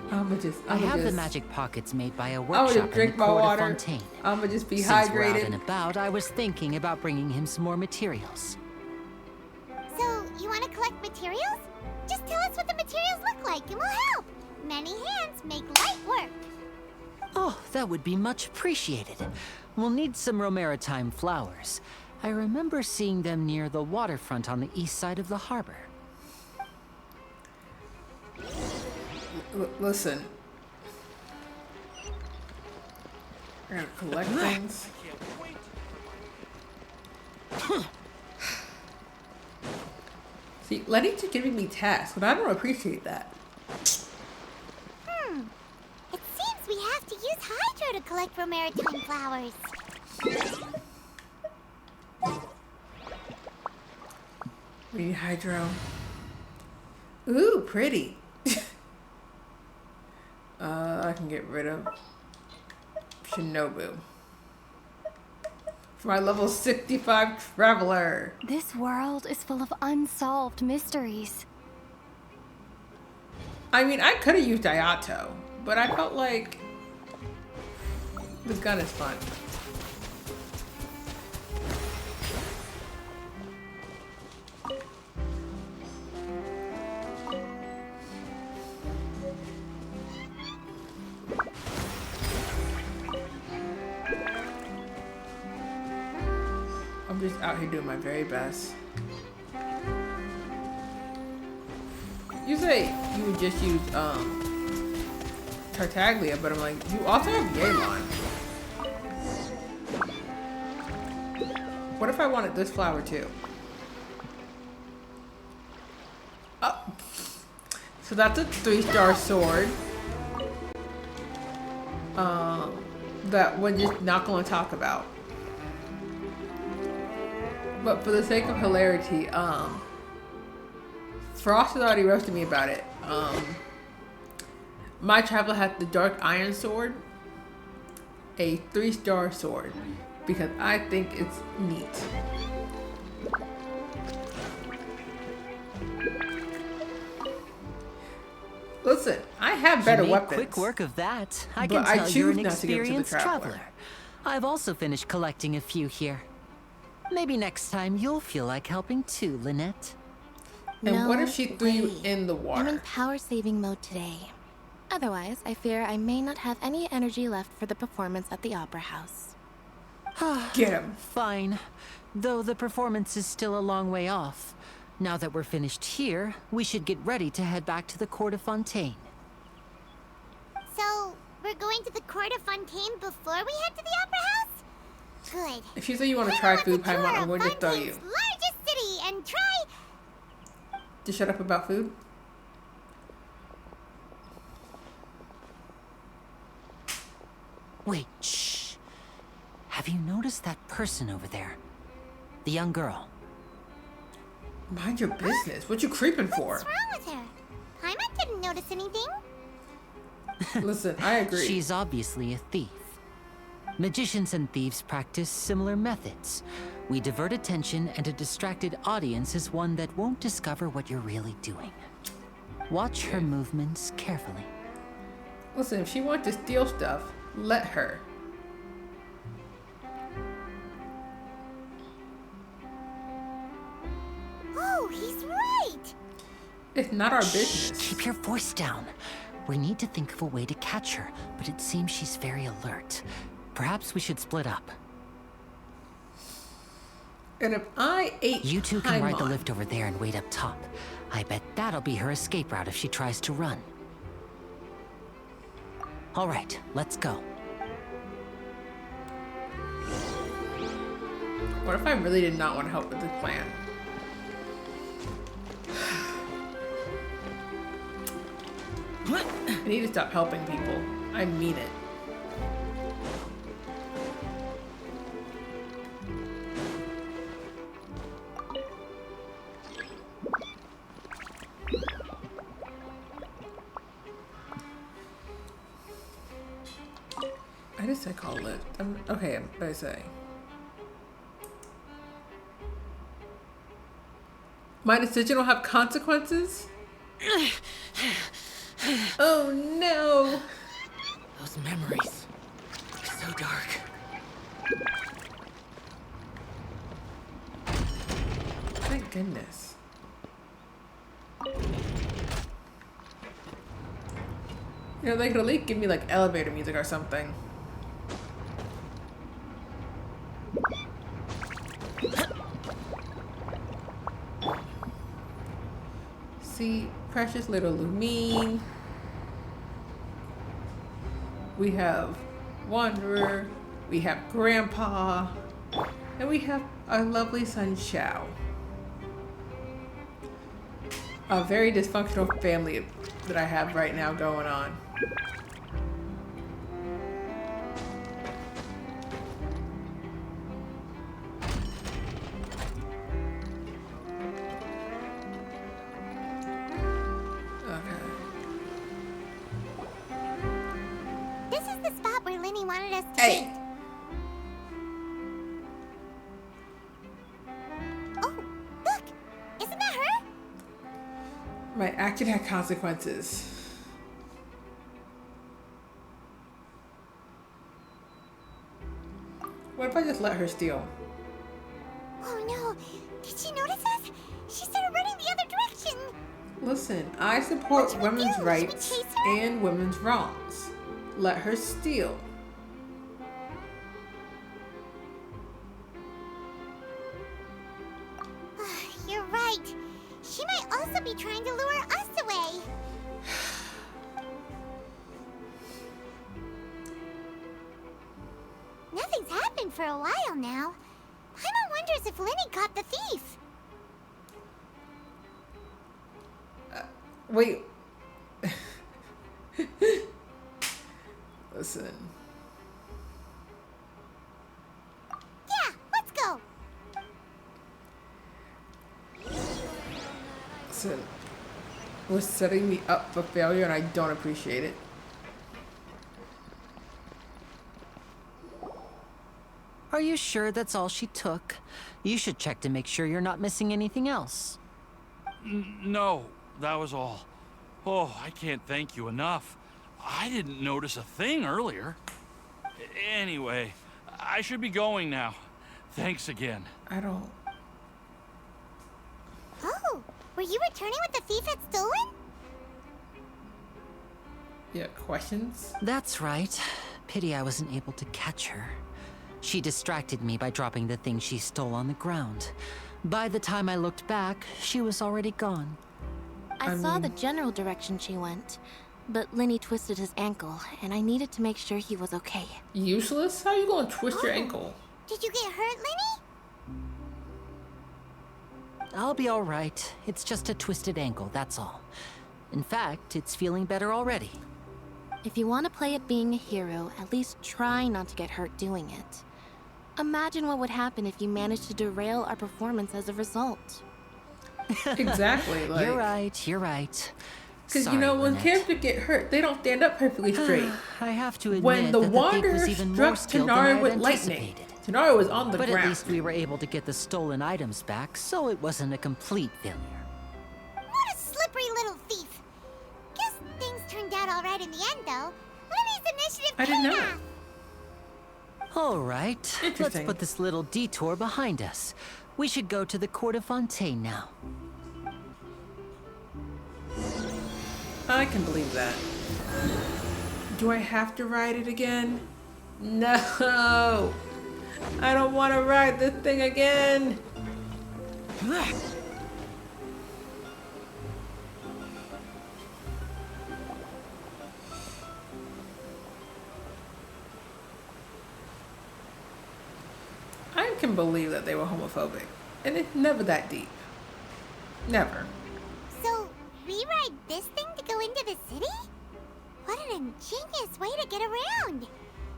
I have the magic pockets made by a I'ma workshop just in drink the my court water. of Fontaine. I'ma just be Since we're out and hydrated. about, I was thinking about bringing him some more materials. So, you want to collect materials? Just tell us what the materials look like and we'll help. Many hands make light work. Oh, that would be much appreciated. We'll need some Romaritime flowers. I remember seeing them near the waterfront on the east side of the harbor. Listen. I gotta collect things. See, Lenny's just giving me tasks, but I don't appreciate that. It seems we have to use Hydro to collect Romaritime flowers. We need Hydro. Ooh, pretty. I can get rid of Shinobu. For my level 65 Traveler. This world is full of unsolved mysteries. I mean, I could have used Ayato, but I felt like the gun is fun. I'm just out here doing my very best. You say you would just use Tartaglia, but I'm like, you also have Yelan. What if I wanted this flower too? Oh. So that's a 3-star sword. that we're just not going to talk about. But for the sake of hilarity, Frost has already roasted me about it. My traveler had the Dark Iron Sword, a 3-star sword, because I think it's neat. Listen, I have better you made weapons. Quick work of that. I but can tell I you're choose an not to give it to the experienced traveler. traveler. I've also finished collecting a few here. Maybe next time you'll feel like helping too, Lynette. And No what if she threw you way. in the I'm water? in power saving mode today. Otherwise, I fear I may not have any energy left for the performance at the Opera House. Get him. Fine. Though the performance is still a long way off. Now that we're finished here, we should get ready to head back to the Court of Fontaine. So, we're going to the Court of Fontaine before we head to the Opera House? Good. If you say you want to try food, Paimon, I'm going to throw you. Largest city and try. Just shut up about food. Wait, shh. Have you noticed that person over there? The young girl. Mind your business. What you creeping for? What's wrong with her? Paimon didn't notice anything. Listen, I agree. She's obviously a thief. Magicians and thieves practice similar methods. We divert attention, and a distracted audience is one that won't discover what you're really doing. Watch her movements carefully. Listen, if she wants to steal stuff, let her. Oh, he's right. It's not our business. Keep your voice down. We need to think of a way to catch her, but it seems she's very alert. Perhaps we should split up. And if I ate You two can ride the Paimon- lift over there and wait up top. I bet that'll be her escape route if she tries to run. All right, let's go. What if I really did not want to help with this plan? I need to stop helping people. I mean it. I just said call lift. Okay, I'm gonna say. My decision will have consequences? Oh no! Those memories are so dark. Thank goodness. You know, they could at least give me like elevator music or something. See, precious little Lumine. We have Wanderer. We have Grandpa. And we have our lovely son Xiao. A very dysfunctional family that I have right now going on. This is the spot where Linny wanted us to Hey. meet. Oh, look! Isn't that her? My action had consequences. What if I just let her steal? Oh no! Did she notice us? She started running the other direction. Listen, I support What should we women's do? Should we rights chase her? and women's wrongs. Let her steal. You're right. She might also be trying to lure us away. Nothing's happened for a while now. Paimon wonders if Linny caught the thief. Wait. Listen. Yeah, let's go. Listen. Was setting me up for failure, and I don't appreciate it. Are you sure that's all she took? You should check to make sure you're not missing anything else. No, that was all. Oh, I can't thank you enough. I didn't notice a thing earlier. Anyway, I should be going now. Thanks again. I don't... Oh, were you returning what the thief had stolen? Yeah, questions? That's right. Pity I wasn't able to catch her. She distracted me by dropping the thing she stole on the ground. By the time I looked back, she was already gone. I saw the general direction she went, but Lenny twisted his ankle, and I needed to make sure he was okay. Useless? How you gonna twist your ankle? Did you get hurt, Lenny? I'll be all right. It's just a twisted ankle, that's all. In fact, it's feeling better already. If you want to play at being a hero, at least try not to get hurt doing it. Imagine what would happen if you managed to derail our performance as a result. Exactly. Like, You're right. Because, you know, when characters get hurt, they don't stand up perfectly straight. I have to admit When the that the thief Wanderer was even more struck skilled than I Tanari had with lightning, anticipated. Tanari was on the But ground. at least we were able to get the stolen items back, so it wasn't a complete failure. What a slippery little thief. Guess things turned out all right in the end, though. Lenny's initiative I didn't paid know. off. All right, let's Interesting. put this little detour behind us. We should go to the Court of Fontaine now. I can believe that. Do I have to ride it again? No! I don't want to ride this thing again! I can believe that they were homophobic. And it's never that deep. Never. So, we ride this thing to go into the city? What an ingenious way to get around.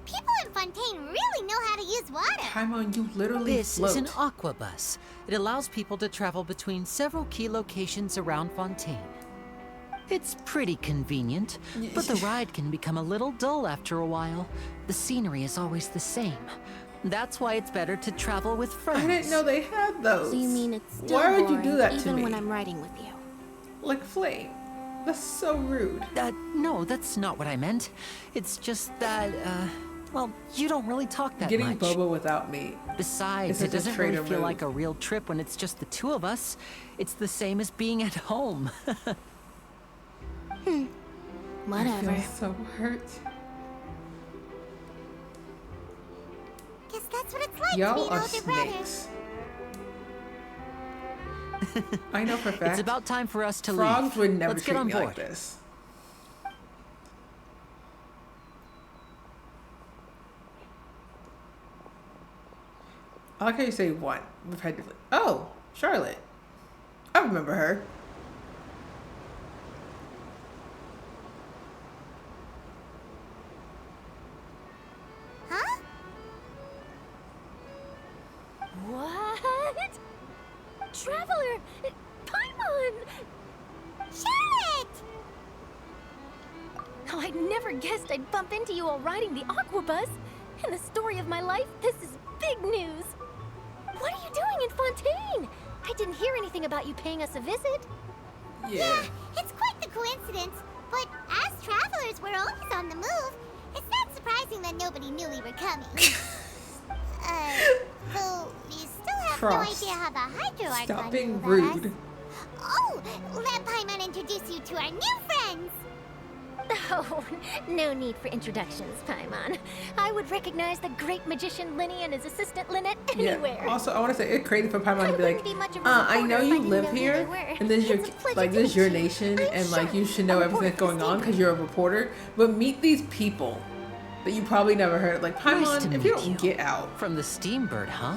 People in Fontaine really know how to use water. Paimon, you literally This float. is an aqua bus. It allows people to travel between several key locations around Fontaine. It's pretty convenient, but the ride can become a little dull after a while. The scenery is always the same. That's why it's better to travel with friends. I didn't know they had those. So you mean it's still Why would boring you do that even to me? when I'm riding with you? Like Flame. That's so rude. No, that's not what I meant. It's just that, well, you don't really talk that Getting much. Boba without me. Besides, is it such a doesn't really traitor feel move. like a real trip when it's just the two of us. It's the same as being at home. Whatever. I feel so hurt. Guess that's what it's like to Y'all be an are older brother. snakes. I know for a fact. It's about time for us to Frogs leave. would never Let's treat get on me board. like this. I like how you say one repetitively. Oh, Charlotte. I remember her. Huh? What? Traveler! Paimon! Charlotte! Oh, I never guessed I'd bump into you while riding the aqua bus. In the story of my life, this is big news. What are you doing in Fontaine? I didn't hear anything about you paying us a visit. Yeah. It's quite the coincidence, but as travelers, we're always on the move. It's not surprising that nobody knew we were coming. So you still have Frost. no idea how the Hydro Archon Stop knew being about rude. us. Oh, let Paimon introduce you to our new friends. Oh, no need for introductions, Paimon. I would recognize the great magician Lenny and his assistant Lynette anywhere. Yeah. Also, I want to say it's crazy for Paimon to be wouldn't like, be much of a I know reporter if I you didn't live know who here, they were. and this is your It's a pleasure like to this is meet your you. nation, I'm and like you Charlotte. should know I'm everything that's reporter going on for because you're a reporter. But meet these people that you probably never heard. Like Nice Paimon, to if you meet don't you. get out, From the Steambird, huh?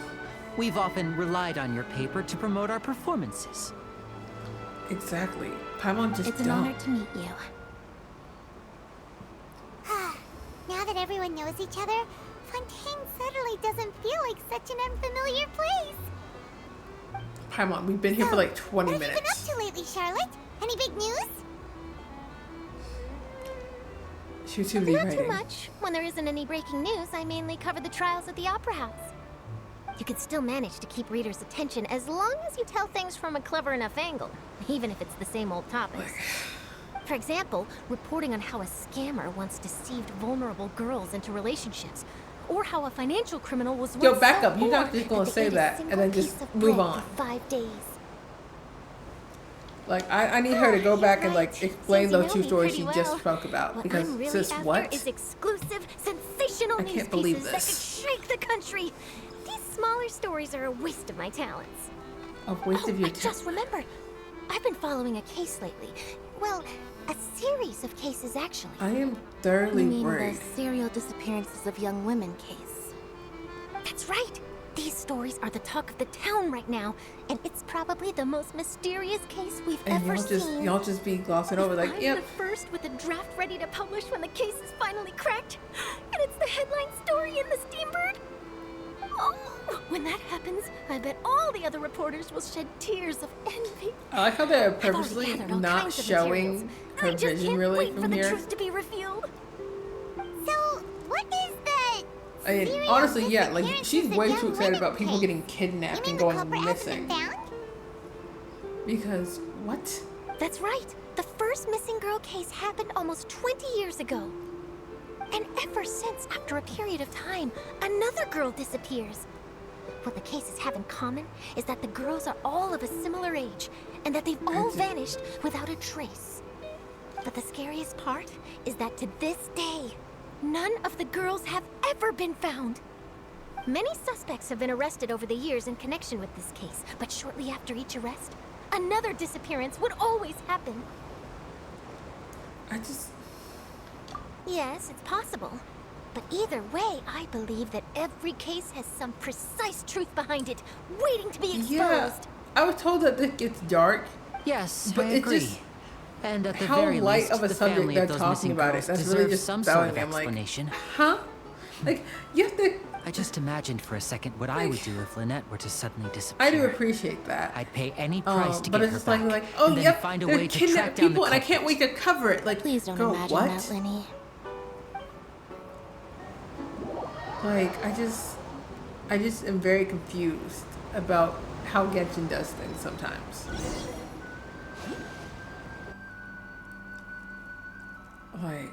We've often relied on your paper to promote our performances. exactly. Paimon just It's an don't. honor to meet you. Now that everyone knows each other, Fontaine suddenly doesn't feel like such an unfamiliar place. Paimon, we've been here for like 20 what minutes. What have you been up to lately, Charlotte? Any big news? She was too busy Not writing. too much. When there isn't any breaking news, I mainly cover the trials at the Opera House. You can still manage to keep readers' attention as long as you tell things from a clever enough angle, even if it's the same old topics. For example, reporting on how a scammer once deceived vulnerable girls into relationships, or how a financial criminal was Yo, once back so up. You're not poor just gonna they say ate a that and then single just piece of move bread on. for 5 days. Like, I need her to go back and like explain Seems you those know two me stories pretty she just well. spoke about. What Because I'm really sis, after what? is exclusive, sensational I news can't believe pieces this. that could shake the country. These smaller stories are a waste of my talents. A waste of your I just remembered. I've been following a case lately. Well, a series of cases actually. I am thoroughly You mean worried. the serial disappearances of young women case? That's right. These stories are the talk of the town right now, and it's probably the most mysterious case we've And ever seen. y'all just be glossing over like, I'm yep. the first with a draft ready to publish when the case is finally cracked, and it's the headline story in the Steambird. Oh, when that happens, I bet all the other reporters will shed tears of envy. I like how they're I've already purposely gathered all not kinds of showing materials. her I just vision can't really wait for from the here. truth to be revealed. So, what is the I mean, serial honestly, yeah, like disappearances she's of way young too excited women about people case? getting You kidnapped mean and the going culprit hasn't missing. been found? Because what? That's right. The first missing girl case happened almost 20 years ago. And ever since, after a period of time, another girl disappears. What the cases have in common is that the girls are all of a similar age, and that they've all vanished without a trace. But the scariest part is that to this day, none of the girls have ever been found. Many suspects have been arrested over the years in connection with this case, but shortly after each arrest, another disappearance would always happen. I just... Yes, it's possible. But either way, I believe that every case has some precise truth behind it, waiting to be exposed. Yeah, I was told that it gets dark. Yes, But I it agree. just- And at the how very light least, of a the subject family they're of those talking missing about it. girls That's really deserves just some sort telling of me. I'm like, explanation. huh? Like, you have to... I just imagined for a second what I would do if Lynette were to suddenly disappear. I do appreciate that. I'd pay any price to but get it's her just back, like, oh and then yep, find a they're way to track kidnapped down the people, and I can't culprit. wait to cover it. Like, Please don't girl, imagine what? that, Lenny. Like, I just am very confused about how Genshin does things sometimes. Like,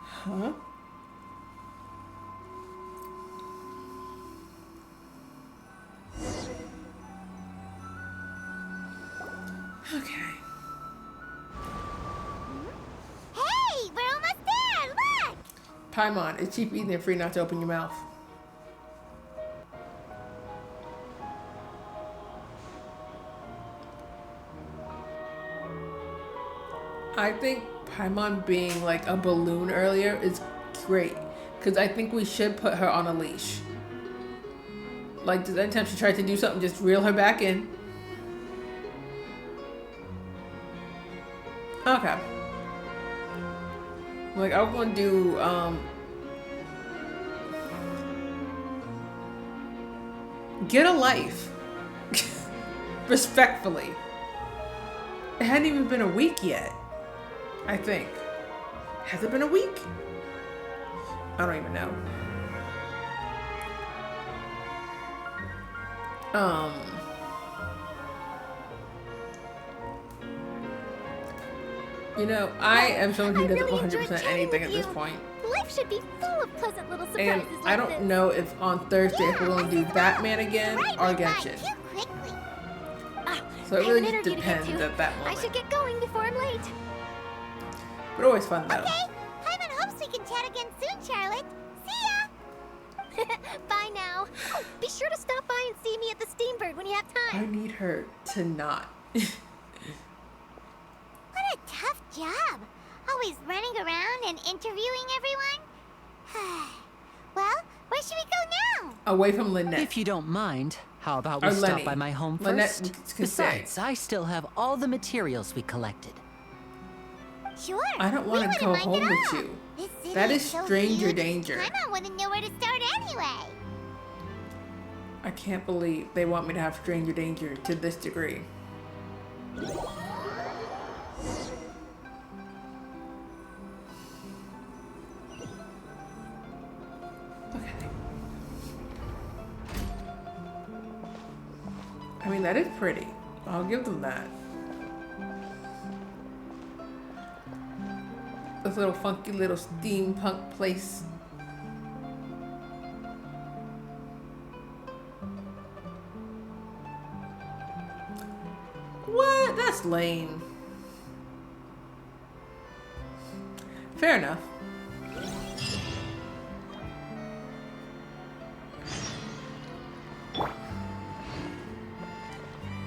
huh? Okay. Hey, we're almost there! Look! Paimon, it's cheap eating and free not to open your mouth. I think Paimon being like a balloon earlier is great. Because I think we should put her on a leash. Like, anytime she tried to do something, just reel her back in. Okay. Like, I was gonna do, get a life. Respectfully. It hadn't even been a week yet. I think. Has it been a week? I don't even know. You know, I am someone who doesn't really enjoyed 100% chatting anything with at this you. point. Life should be full of pleasant little And surprises I like don't this. know if on Thursday if we're going to do Batman again or Genshin. Too quickly. So it I have really an just interview to get depends to. at that I moment. should get going before I'm late. But always fun though. Okay, Paimon hopes we can chat again soon, Charlotte. See ya! Bye now. Oh, be sure to stop by and see me at the Steambird when you have I time. need her to not. What a tough job. Always running around and interviewing everyone. Well, where should we go now? Away from Lynette. If you don't mind, how about we Or stop Lenny. by my home Lynette first? can stay. Besides, I still have all the materials we collected. Sure. I don't we want to wouldn't go mind home at with all. you. This That is so stranger huge, danger. Paimon wouldn't know where to start anyway. I can't believe they want me to have stranger danger to this degree. Okay. I mean, that is pretty. I'll give them that. This little funky little steampunk place. What? That's lame. Fair enough.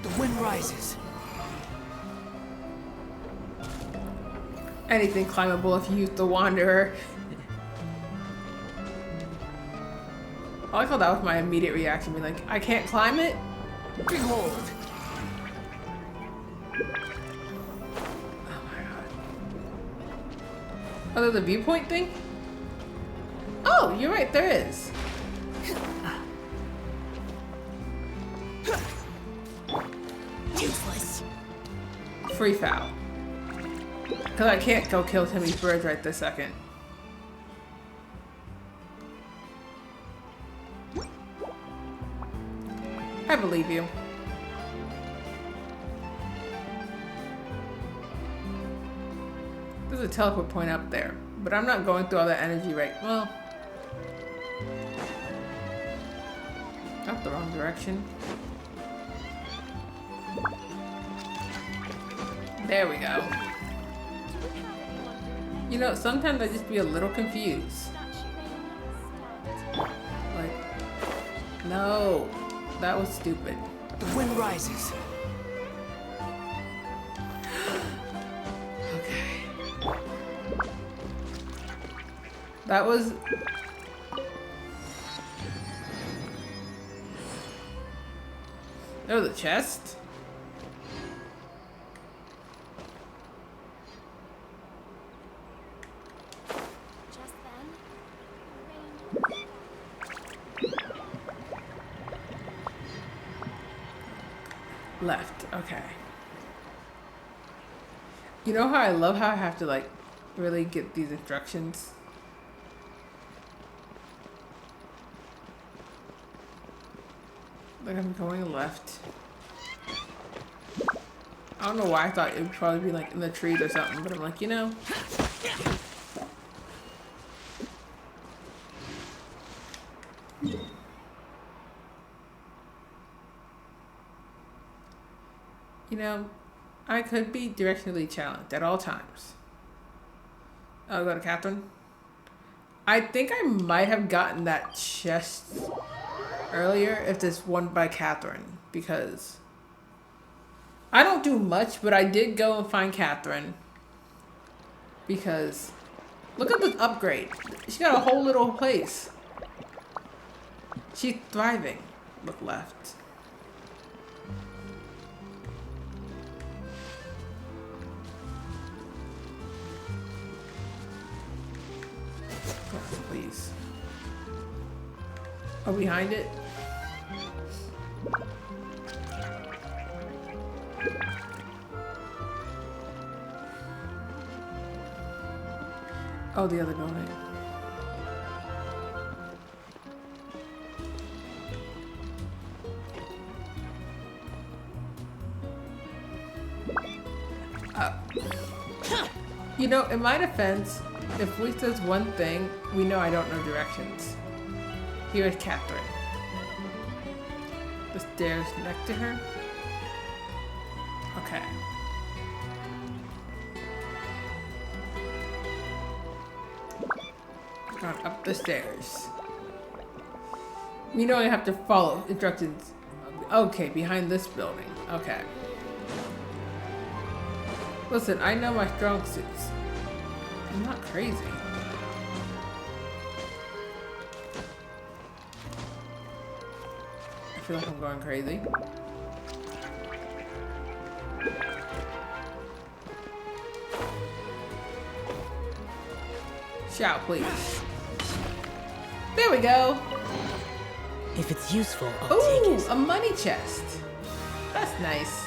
The wind rises. Anything climbable if you use the Wanderer. I like how that was my immediate reaction. Be like, I can't climb it? Behold. Oh my god. Oh, there's a viewpoint thing? Oh, you're right, there is. Useless. Free foul. Because I can't go kill Timmy's birds right this second. I believe you. There's a teleport point up there, but I'm not going through all that energy right. Well, that's the wrong direction. There we go. You know, sometimes I just be a little confused. Like, no, that was stupid. The wind rises. Okay. That was... There was a chest? Left, okay. You know how I love how I have to like really get these instructions? Like I'm going left. I don't know why I thought it would probably be like in the trees or something, but I'm like, you know. You know, I could be directionally challenged at all times. I'll go to Catherine. I think I might have gotten that chest earlier if this one by Catherine, because I don't do much, but I did go and find Catherine because look at this upgrade. She got a whole little place. She's thriving. Look left. Please. Oh, behind it? Oh, the other building. You know, in my defense, if we says one thing, we know I don't know directions. Here is Catherine. The stairs next to her. Okay. Going up the stairs. You know I have to follow instructions. Okay, behind this building. Okay. Listen, I know my strong suits. I'm not crazy. I feel like I'm going crazy. Shout, please. There we go. If it's useful, I'll take Ooh, it. a money chest. That's nice.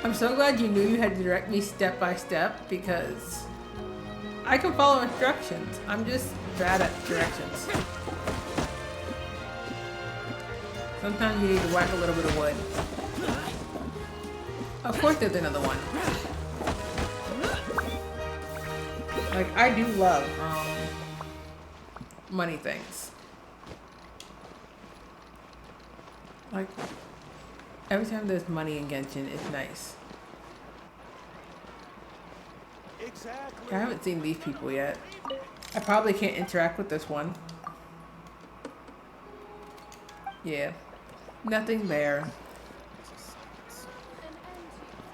I'm so glad you knew you had to direct me step by step because I can follow instructions. I'm just bad at directions. Sometimes you need to whack a little bit of wood. Of course there's another one. Like, I do love money things. Like, every time there's money in Genshin, it's nice. Exactly. I haven't seen these people yet. I probably can't interact with this one. Yeah. Nothing there.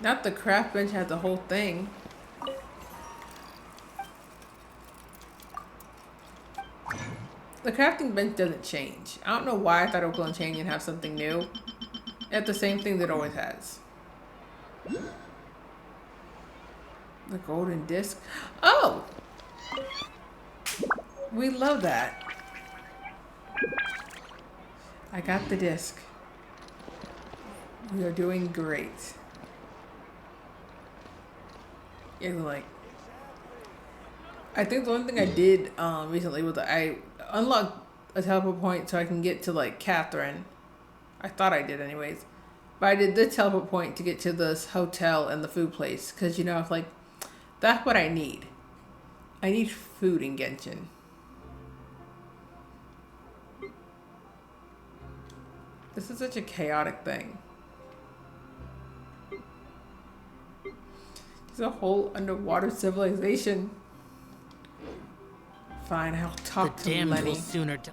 Not the craft bench has the whole thing. The crafting bench doesn't change. I don't know why I thought it was going to change and have something new. It's the same thing that it always has. The golden disc. Oh! We love that. I got the disc. We are doing great. Yeah, like, I think the only thing I did recently was I unlocked a teleport point so I can get to like Catherine. I thought I did anyways. But I did this teleport point to get to this hotel and the food place. Because, you know, it's like, that's what I need. I need food in Genshin. This is such a chaotic thing. There's a whole underwater civilization. Fine, I'll talk The to damned Lenny. will sooner die.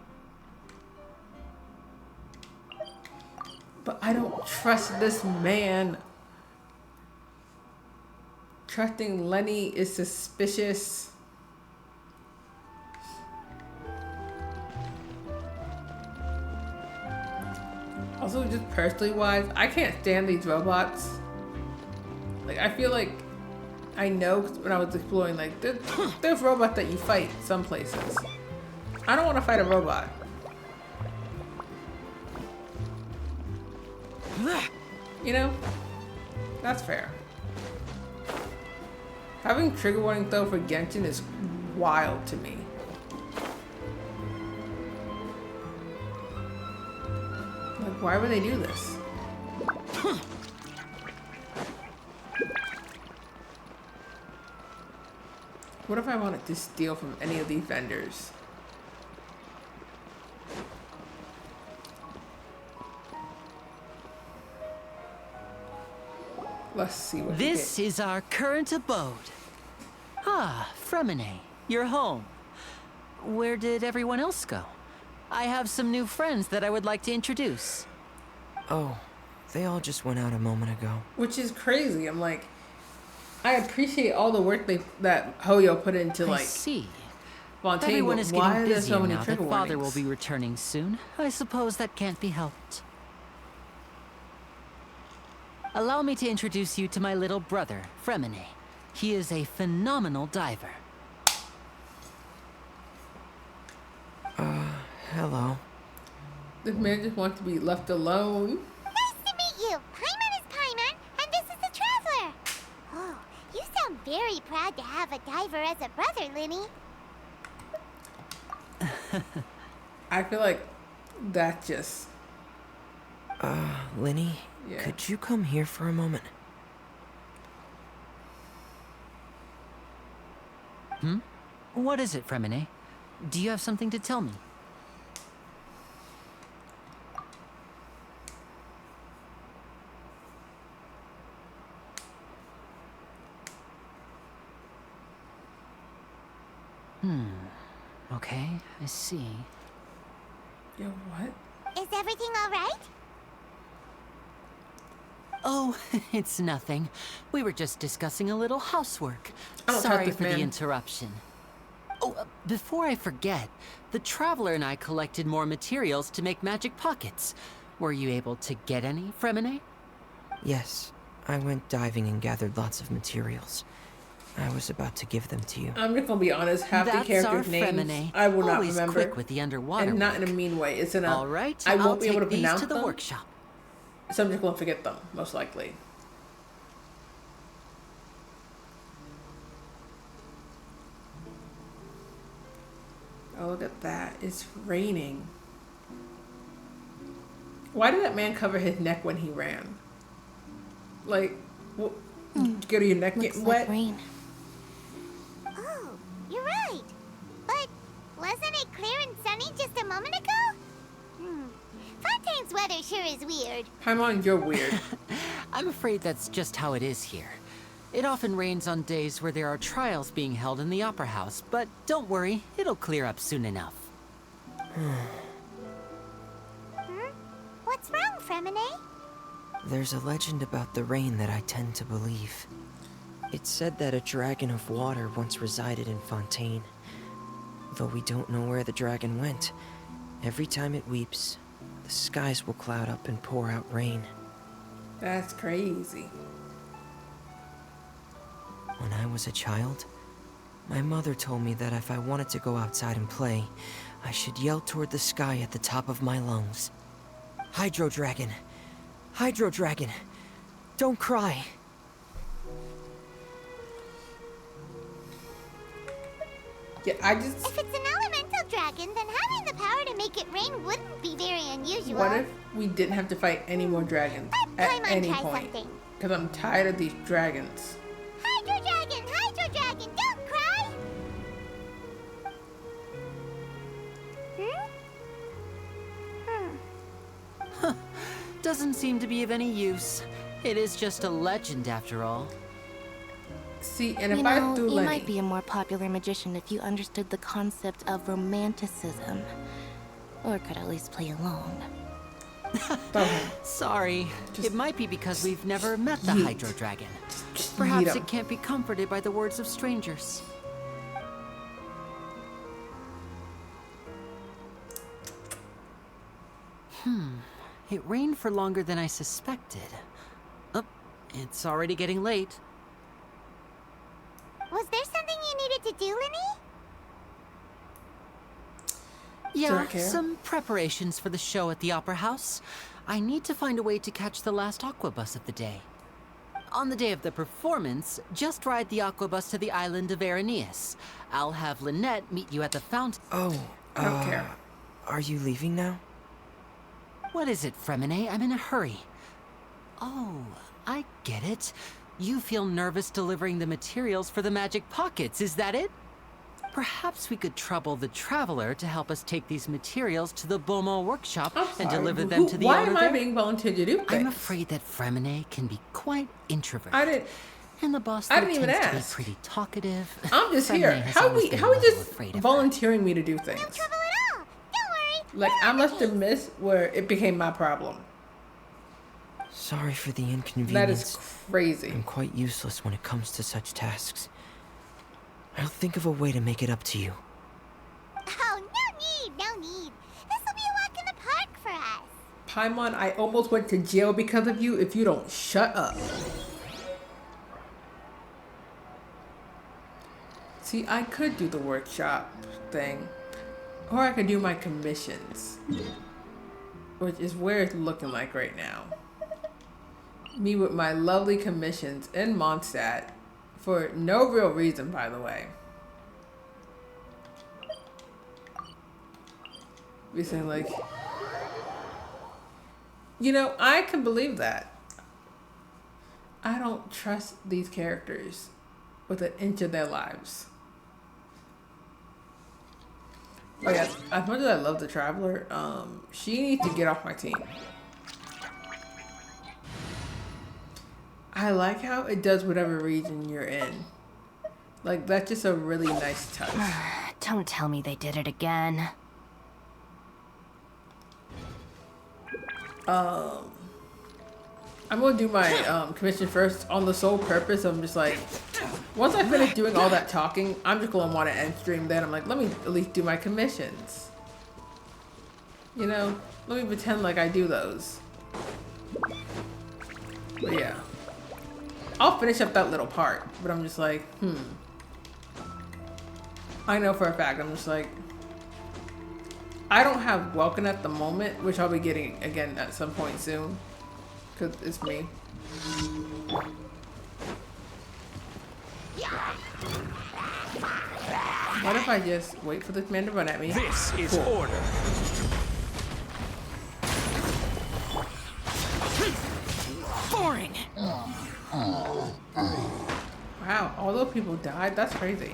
But I don't trust this man. Trusting Lenny is suspicious. Also, just personally wise, I can't stand these robots. Like, I feel like I know when I was exploring, like, there's robots that you fight some places. I don't want to fight a robot. You know? That's fair. Having trigger warning though for Genshin is wild to me. Like, why would they do this? What if I wanted to steal from any of these vendors? Let's see what This is our current abode. Ah, Fremine, you're home. Where did everyone else go? I have some new friends that I would like to introduce. Oh, they all just went out a moment ago. Which is crazy. I'm like, I appreciate all the work that Hoyo put into I like see. Fontaine. Everyone But is why getting are there busier so many now that trigger Father will warnings? be returning soon. I suppose that can't be helped. Allow me to introduce you to my little brother, Fremine. He is a phenomenal diver. Hello. This man just wants to be left alone. Nice to meet you. Paimon is Paimon, and this is the Traveler. Oh, you sound very proud to have a diver as a brother, Linny. I feel like that just Linny, Yeah. could you come here for a moment? What is it, Fremine? Do you have something to tell me? Okay, I see. Yo, what? Is everything all right? Oh, it's nothing. We were just discussing a little housework. I don't Sorry trust for this the man. interruption. Oh, before I forget, the Traveler and I collected more materials to make magic pockets. Were you able to get any, Fremine? Yes, I went diving and gathered lots of materials. I was about to give them to you. I'm just gonna be honest. Half the That's characters' our names Fremine. I will not Always remember, quick with the underwater and not in a work. mean way. It's in a. All right, I won't I'll be able to take these pronounce to the them, workshop. so I'm just gonna forget them most likely. Oh, look at that! It's raining. Why did that man cover his neck when he ran? Like, get your neck Looks getting like wet? rain. Oh, you're right. But wasn't it clear and sunny just a moment ago? Fontaine's weather sure is weird. Paimon, you're weird. I'm afraid that's just how it is here. It often rains on days where there are trials being held in the Opera House, but don't worry, it'll clear up soon enough. What's wrong, Fremine? There's a legend about the rain that I tend to believe. It's said that a dragon of water once resided in Fontaine. Though we don't know where the dragon went, every time it weeps, the skies will cloud up and pour out rain. That's crazy. When I was a child, my mother told me that if I wanted to go outside and play, I should yell toward the sky at the top of my lungs. Hydro Dragon! Hydro Dragon! Don't cry! Yeah, I just. If it's an elemental dragon, then having the power to make it rain wouldn't be very unusual. What if we didn't have to fight any more dragons Let at Paimon any try point? something. Because I'm tired of these dragons. Hydro dragon, don't cry! Doesn't seem to be of any use. It is just a legend after all. See, and if You I know, do you Lenny, might be a more popular magician if you understood the concept of romanticism. Or could at least play along. okay. Sorry. Just it might be because we've never met the yeet. Hydro Dragon. Just Perhaps yeet 'em. it can't be comforted by the words of strangers. It rained for longer than I suspected. Oh, it's already getting late. Was there something you needed to do, Lenny? Yeah, Dark hair. some preparations for the show at the Opera House. I need to find a way to catch the last aqua bus of the day. On the day of the performance, just ride the aqua bus to the island of Araneus. I'll have Lynette meet you at the fountain. Oh, I don't care. Are you leaving now? What is it, Fremine? I'm in a hurry. Oh, I get it. You feel nervous delivering the materials for the magic pockets, is that it? Perhaps we could trouble the Traveler to help us take these materials to the Beaumont workshop I'm and sorry, deliver them to the why owner am I there. being volunteered to do things? I'm afraid that Fremine can be quite introverted. I didn't. And the boss I there didn't even tends to be ask. pretty talkative. I'm just Fremine here. has How always we? been How a we little just afraid of her. volunteering me to do things? No trouble at all. Don't worry. Like I must have missed where it became my problem. Sorry for the That inconvenience. is crazy. I'm quite useless when it comes to such tasks. I'll think of a way to make it up to you. Oh, no need. This will be a walk in the park for us. Paimon, I almost went to jail because of you if you don't shut up. See, I could do the workshop thing. Or I could do my commissions. Which is where it's looking like right now. Me with my lovely commissions in Mondstadt. For no real reason, by the way. We say like... You know, I can believe that. I don't trust these characters with an inch of their lives. Like, as much as I love the Traveler, she needs to get off my team. I like how it does whatever region you're in. Like, that's just a really nice touch. Don't tell me they did it again. I'm gonna do my commission first on the sole purpose. I'm just like, once I finish doing all that talking, I'm just gonna want to end stream. Then I'm like, let me at least do my commissions. You know, let me pretend like I do those. But yeah, I'll finish up that little part, but I'm just like, I know for a fact, I'm just like, I don't have Welcome at the moment, which I'll be getting again at some point soon, because it's me. What if I just wait for this man to run at me? This is Cool. order. Boring. Wow, all those people died? That's crazy.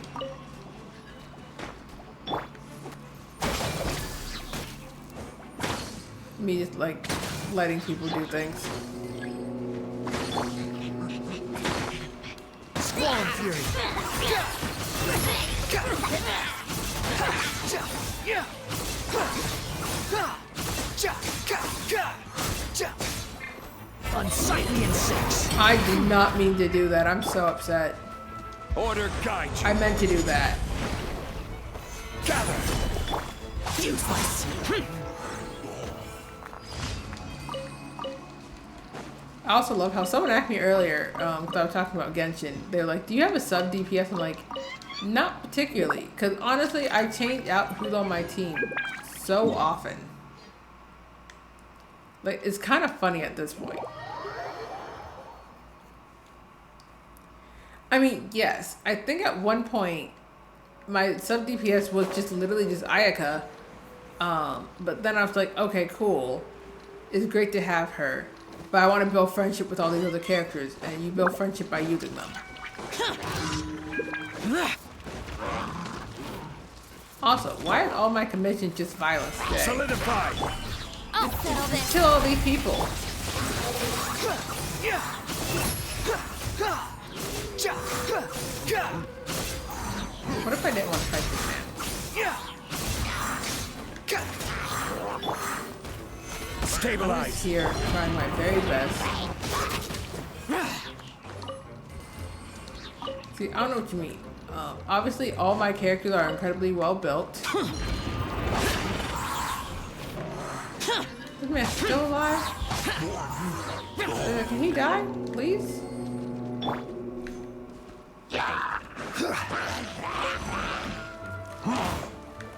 Me just like letting people do things. Squall Fury. Unsightly insects. I did not mean to do that. I'm so upset. Order guide you. I meant to do that. Gather. Useless. I also love how someone asked me earlier, because I was talking about Genshin. They're like, do you have a sub DPS? I'm like, not particularly. Because honestly, I change out who's on my team so often. Like, it's kind of funny at this point. I mean, yes, I think at one point, my sub DPS was just literally just Ayaka. But then I was like, okay, cool. It's great to have her. But I want to build friendship with all these other characters, and you build friendship by using them. Also, why is all my commissions just violence today? Solidify. I'll settle this. Kill all these people. What if I didn't want to fight this man? Stabilize. I'm just here trying my very best. See, I don't know what you mean. Obviously, all my characters are incredibly well built. This man's still alive? Can he die, please?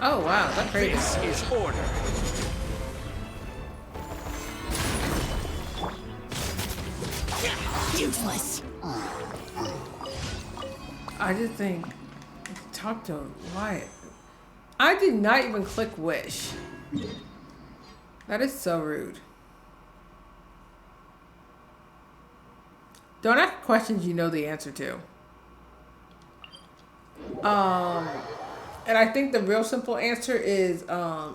Oh wow, that's crazy. This is order. Useless. I just think, talk to Wyatt. I did not even click wish. That is so rude. Don't ask questions you know the answer to. And I think the real simple answer is, I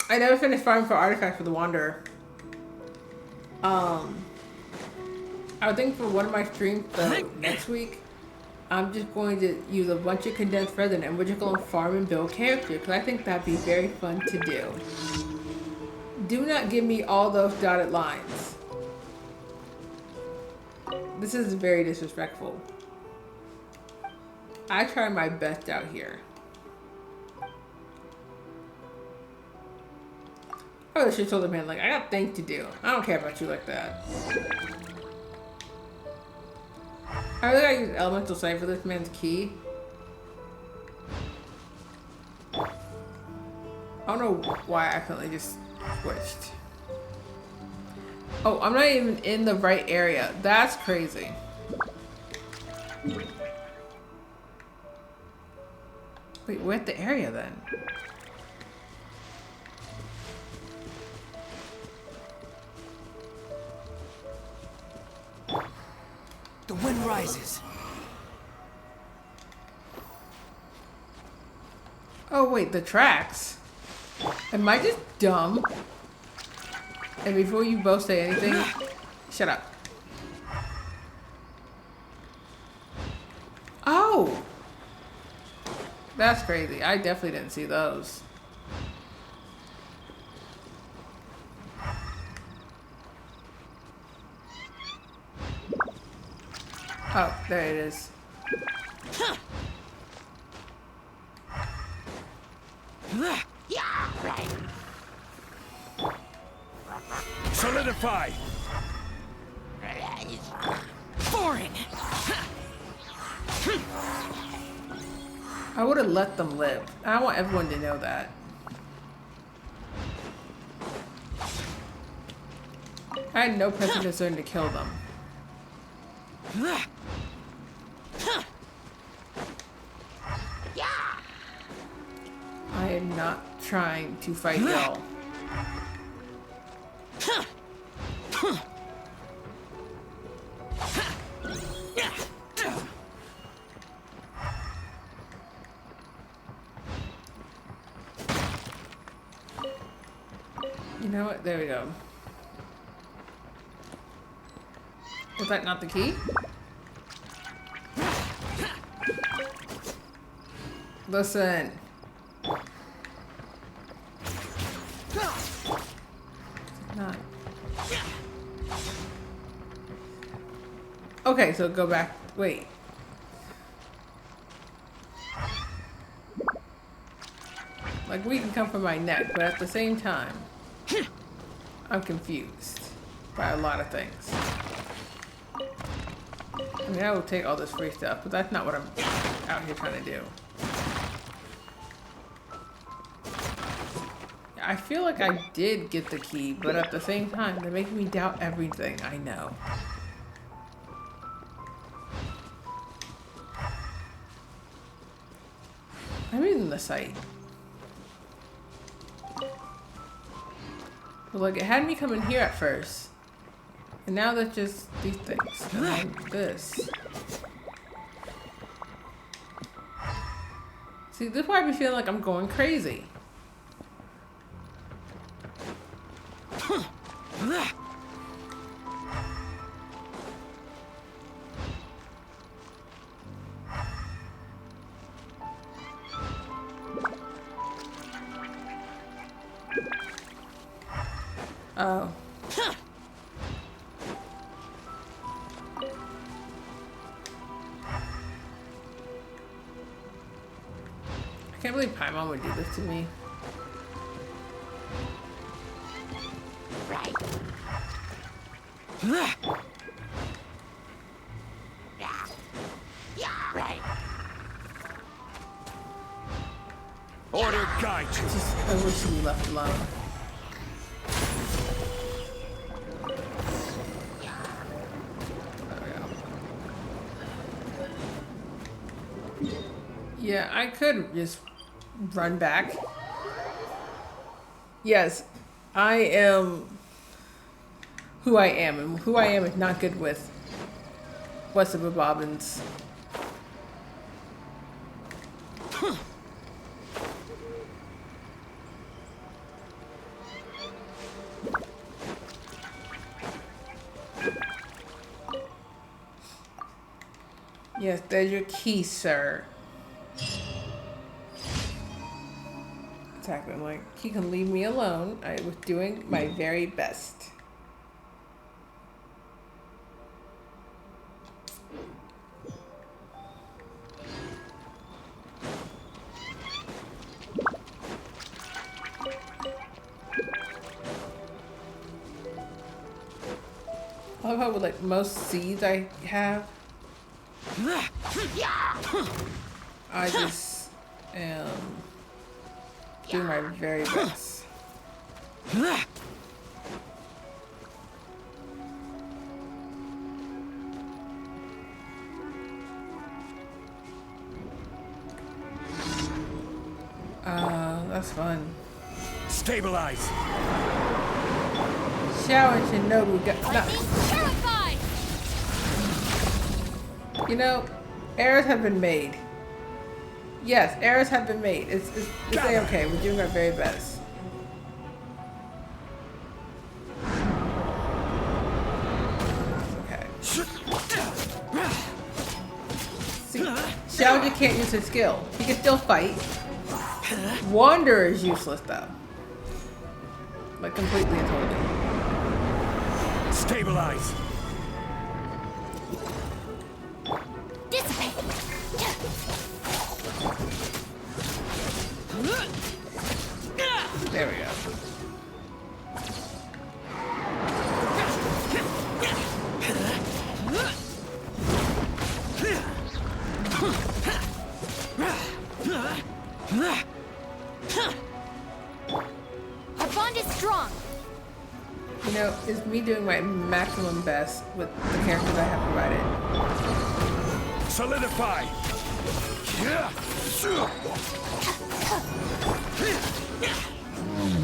never finished farming for artifacts for the Wanderer. I think for one of my streams next week, I'm just going to use a bunch of condensed resin and we're just going to farm and build characters because I think that'd be very fun to do. Do not give me all those dotted lines. This is very disrespectful. I try my best out here. I should have told the man, like, I got things to do. I don't care about you like that. I really gotta use elemental sight for this man's key. I don't know why I accidentally just switched. Oh, I'm not even in the right area. That's crazy. Wait, we're at the area then. The wind rises. Oh wait, the tracks. Am I just dumb? And before you both say anything, shut up. Oh! That's crazy. I definitely didn't see those. Oh, there it is. Solidify. Boring. I would have let them live. I want everyone to know that. I had no pressing concern to kill them. I am not trying to fight y'all. You know what? There we go. Was that not the key? Listen. Not. Okay, so go back. Wait. Like, we can come from my neck, but at the same time, I'm confused by a lot of things. I mean, I will take all this free stuff, but that's not what I'm out here trying to do. I feel like I did get the key, but at the same time, they're making me doubt everything I know. I'm reading the site. But like, it had me come in here at first. And now they're just these things. And then this. See, this is why I be feeling like I'm going crazy. Oh. I can't believe Paimon would do this to me. Right. Yeah. Right. Order guide you. I wish he left alone. Yeah, I could just run back. Yes, I am who I am, and who I am is not good with West of Bobbins. Yes, there's your key, sir. Exactly. I'm like, he can leave me alone. I was doing my very best. I love how with like most seeds I have, I just am doing my very best. That's fun. Stabilize. Shower Shinobu got Terrified! You know, errors have been made. Yes, errors have been made. It's A-okay. We're doing our very best. Okay. See, Xiaoji can't use his skill. He can still fight. Wander is useless though. Like completely and totally. Stabilize. Dissipate! There we go. Our bond is strong. You know, it's me doing my maximum best with the characters I have provided. Solidify.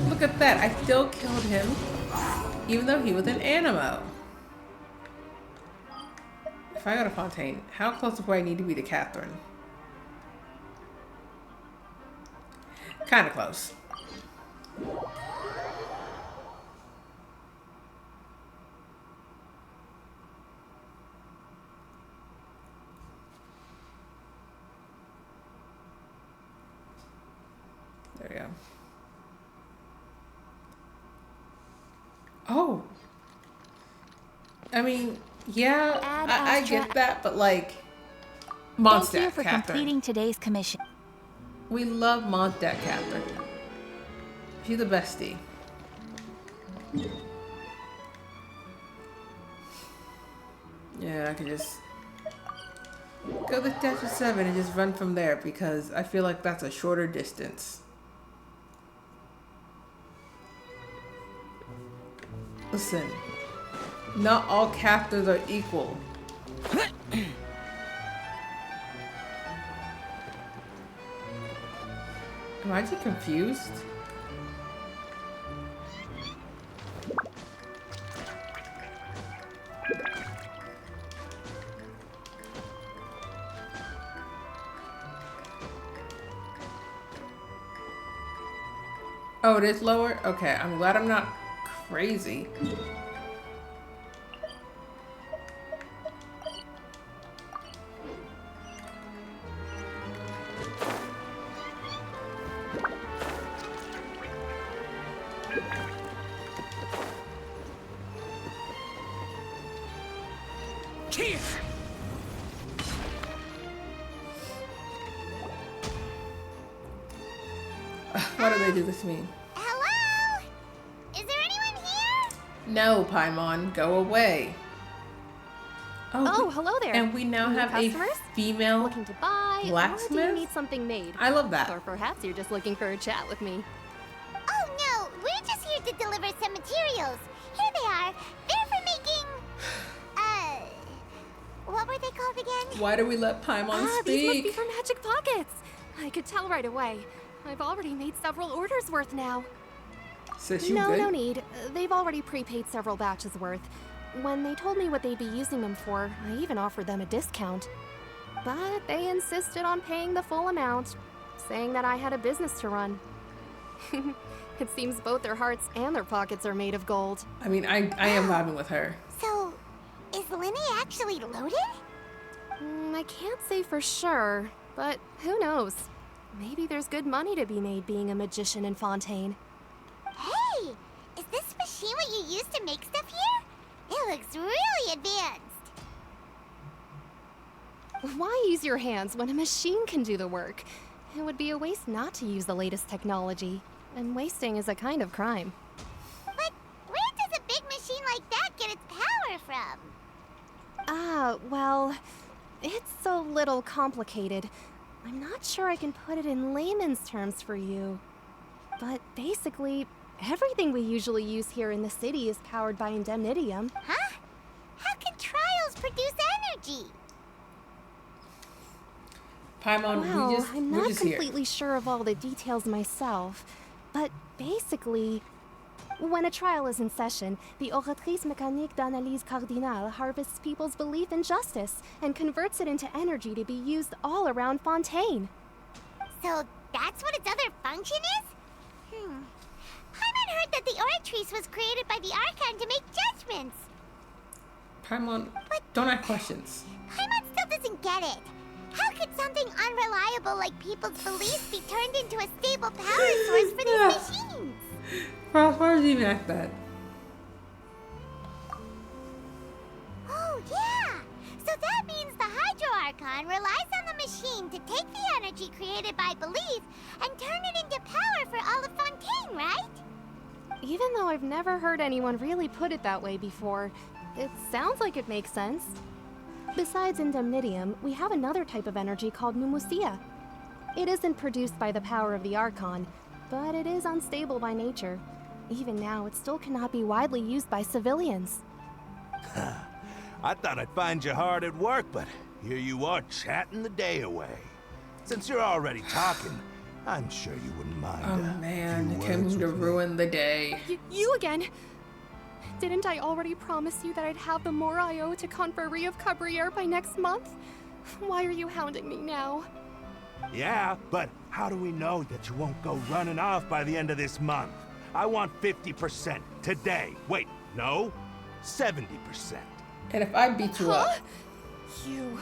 Look at that, I still killed him, even though he was an animo. If I go to Fontaine, how close do I need to be to Catherine? Kind of close. There we go. Oh. I mean, yeah, I get that, but like, Mondstadt, Thank you for Catherine. completing today's commission. We love Mondstadt, Catherine. She's the bestie. Yeah, I could just go to Statue 7 and just run from there because I feel like that's a shorter distance. Listen, not all captors are equal. Am I just confused? Oh, it is lower? Okay, I'm glad I'm not crazy. Why do they do this to me? Hello? Is there anyone here? No, Paimon, go away. Oh, hello there. And we now New have customers? a female Looking to buy, or do blacksmith? you need something made? I love that. Or perhaps you're just looking for a chat with me. Oh no, we're just here to deliver some materials. Here they are. They're for making... what were they called again? Why do we let Paimon speak? These must be for magic pockets. I could tell right away. I've already made several orders worth now. Sis, you No, good? no need. They've already prepaid several batches worth. When they told me what they'd be using them for, I even offered them a discount. But they insisted on paying the full amount, saying that I had a business to run. It seems both their hearts and their pockets are made of gold. I mean, I am vibing with her. So, is Linny actually loaded? I can't say for sure, but who knows? Maybe there's good money to be made being a magician in Fontaine. Hey, is this machine what you use to make stuff here? It looks really advanced. Why use your hands when a machine can do the work? It would be a waste not to use the latest technology, and wasting is a kind of crime. But where does a big machine like that get its power from? Well, it's a little complicated. I'm not sure I can put it in layman's terms for you. But basically, everything we usually use here in the city is powered by indemnitium. Huh? How can trials produce energy? Paimon, Well, I'm we're not just here. completely sure of all the details myself, but basically, when a trial is in session, the Oratrice Mécanique d'Analyse Cardinale harvests people's belief in justice and converts it into energy to be used all around Fontaine. So that's what its other function is? Paimon heard that the Oratrice was created by the archon to make judgments. Paimon, don't ask questions. Paimon still doesn't get it. How could something unreliable like people's beliefs be turned into a stable power source for these machines? Why did you even ask that? Oh, yeah! So that means the Hydro Archon relies on the machine to take the energy created by belief and turn it into power for all of Fontaine, right? Even though I've never heard anyone really put it that way before, it sounds like it makes sense. Besides indemnitium, we have another type of energy called pneumosia. It isn't produced by the power of the archon, but it is unstable by nature. Even now, it still cannot be widely used by civilians. I thought I'd find you hard at work, but here you are chatting the day away. Since you're already talking, I'm sure you wouldn't mind. Oh man, it came to ruin the day. You again? Didn't I already promise you that I'd have the more I owe to Confrérie of Cabriere by next month? Why are you hounding me now? Yeah, but how do we know that you won't go running off by the end of this month? I want 50% today. Wait, no, 70%. And if I beat you up? You...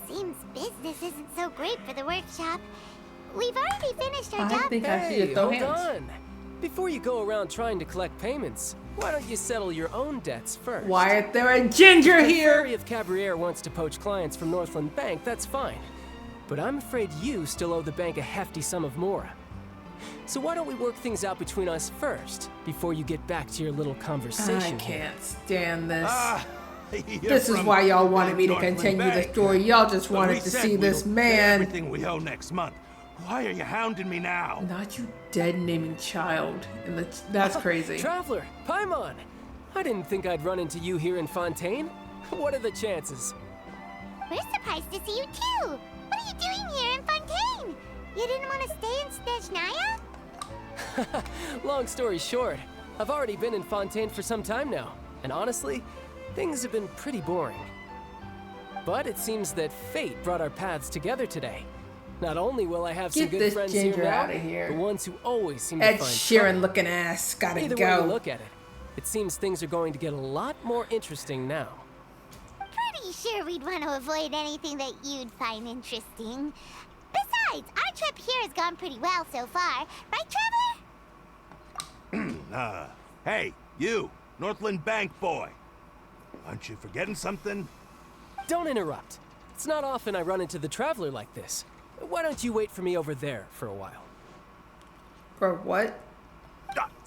Seems business isn't so great for the workshop. We've already finished our I job. think I should throw hold hands. on. Before you go around trying to collect payments, why don't you settle your own debts first? Why is there a ginger If here? Confrérie of Cabriere wants to poach clients from Northland Bank, that's fine. But I'm afraid you still owe the bank a hefty sum of mora. So why don't we work things out between us first, before you get back to your little conversation? I can't stand this. You're This is from why y'all wanted me to Northland continue the Bank. story. Y'all just But wanted we to said see this we'll pay man. everything we owe next month. Why are you hounding me now? Not you dead naming child. And that's crazy. Traveler, Paimon! I didn't think I'd run into you here in Fontaine. What are the chances? We're surprised to see you too. What are you doing here in Fontaine? You didn't want to stay in Snezhnaya? Long story short, I've already been in Fontaine for some time now, and honestly, things have been pretty boring. But it seems that fate brought our paths together today. Not only will I have some Get good this friends ginger here now, outta here. the ones who always seem to Ed find Sheeran trouble. looking ass. Gotta Either way you go. look at it, it seems things are going to get a lot more interesting now. Pretty sure we'd want to avoid anything that you'd find interesting. Besides, our trip here has gone pretty well so far. Right, Traveler? Hey, you, Northland Bank boy. Aren't you forgetting something? Don't interrupt. It's not often I run into the Traveler like this. Why don't you wait for me over there for a while? For what?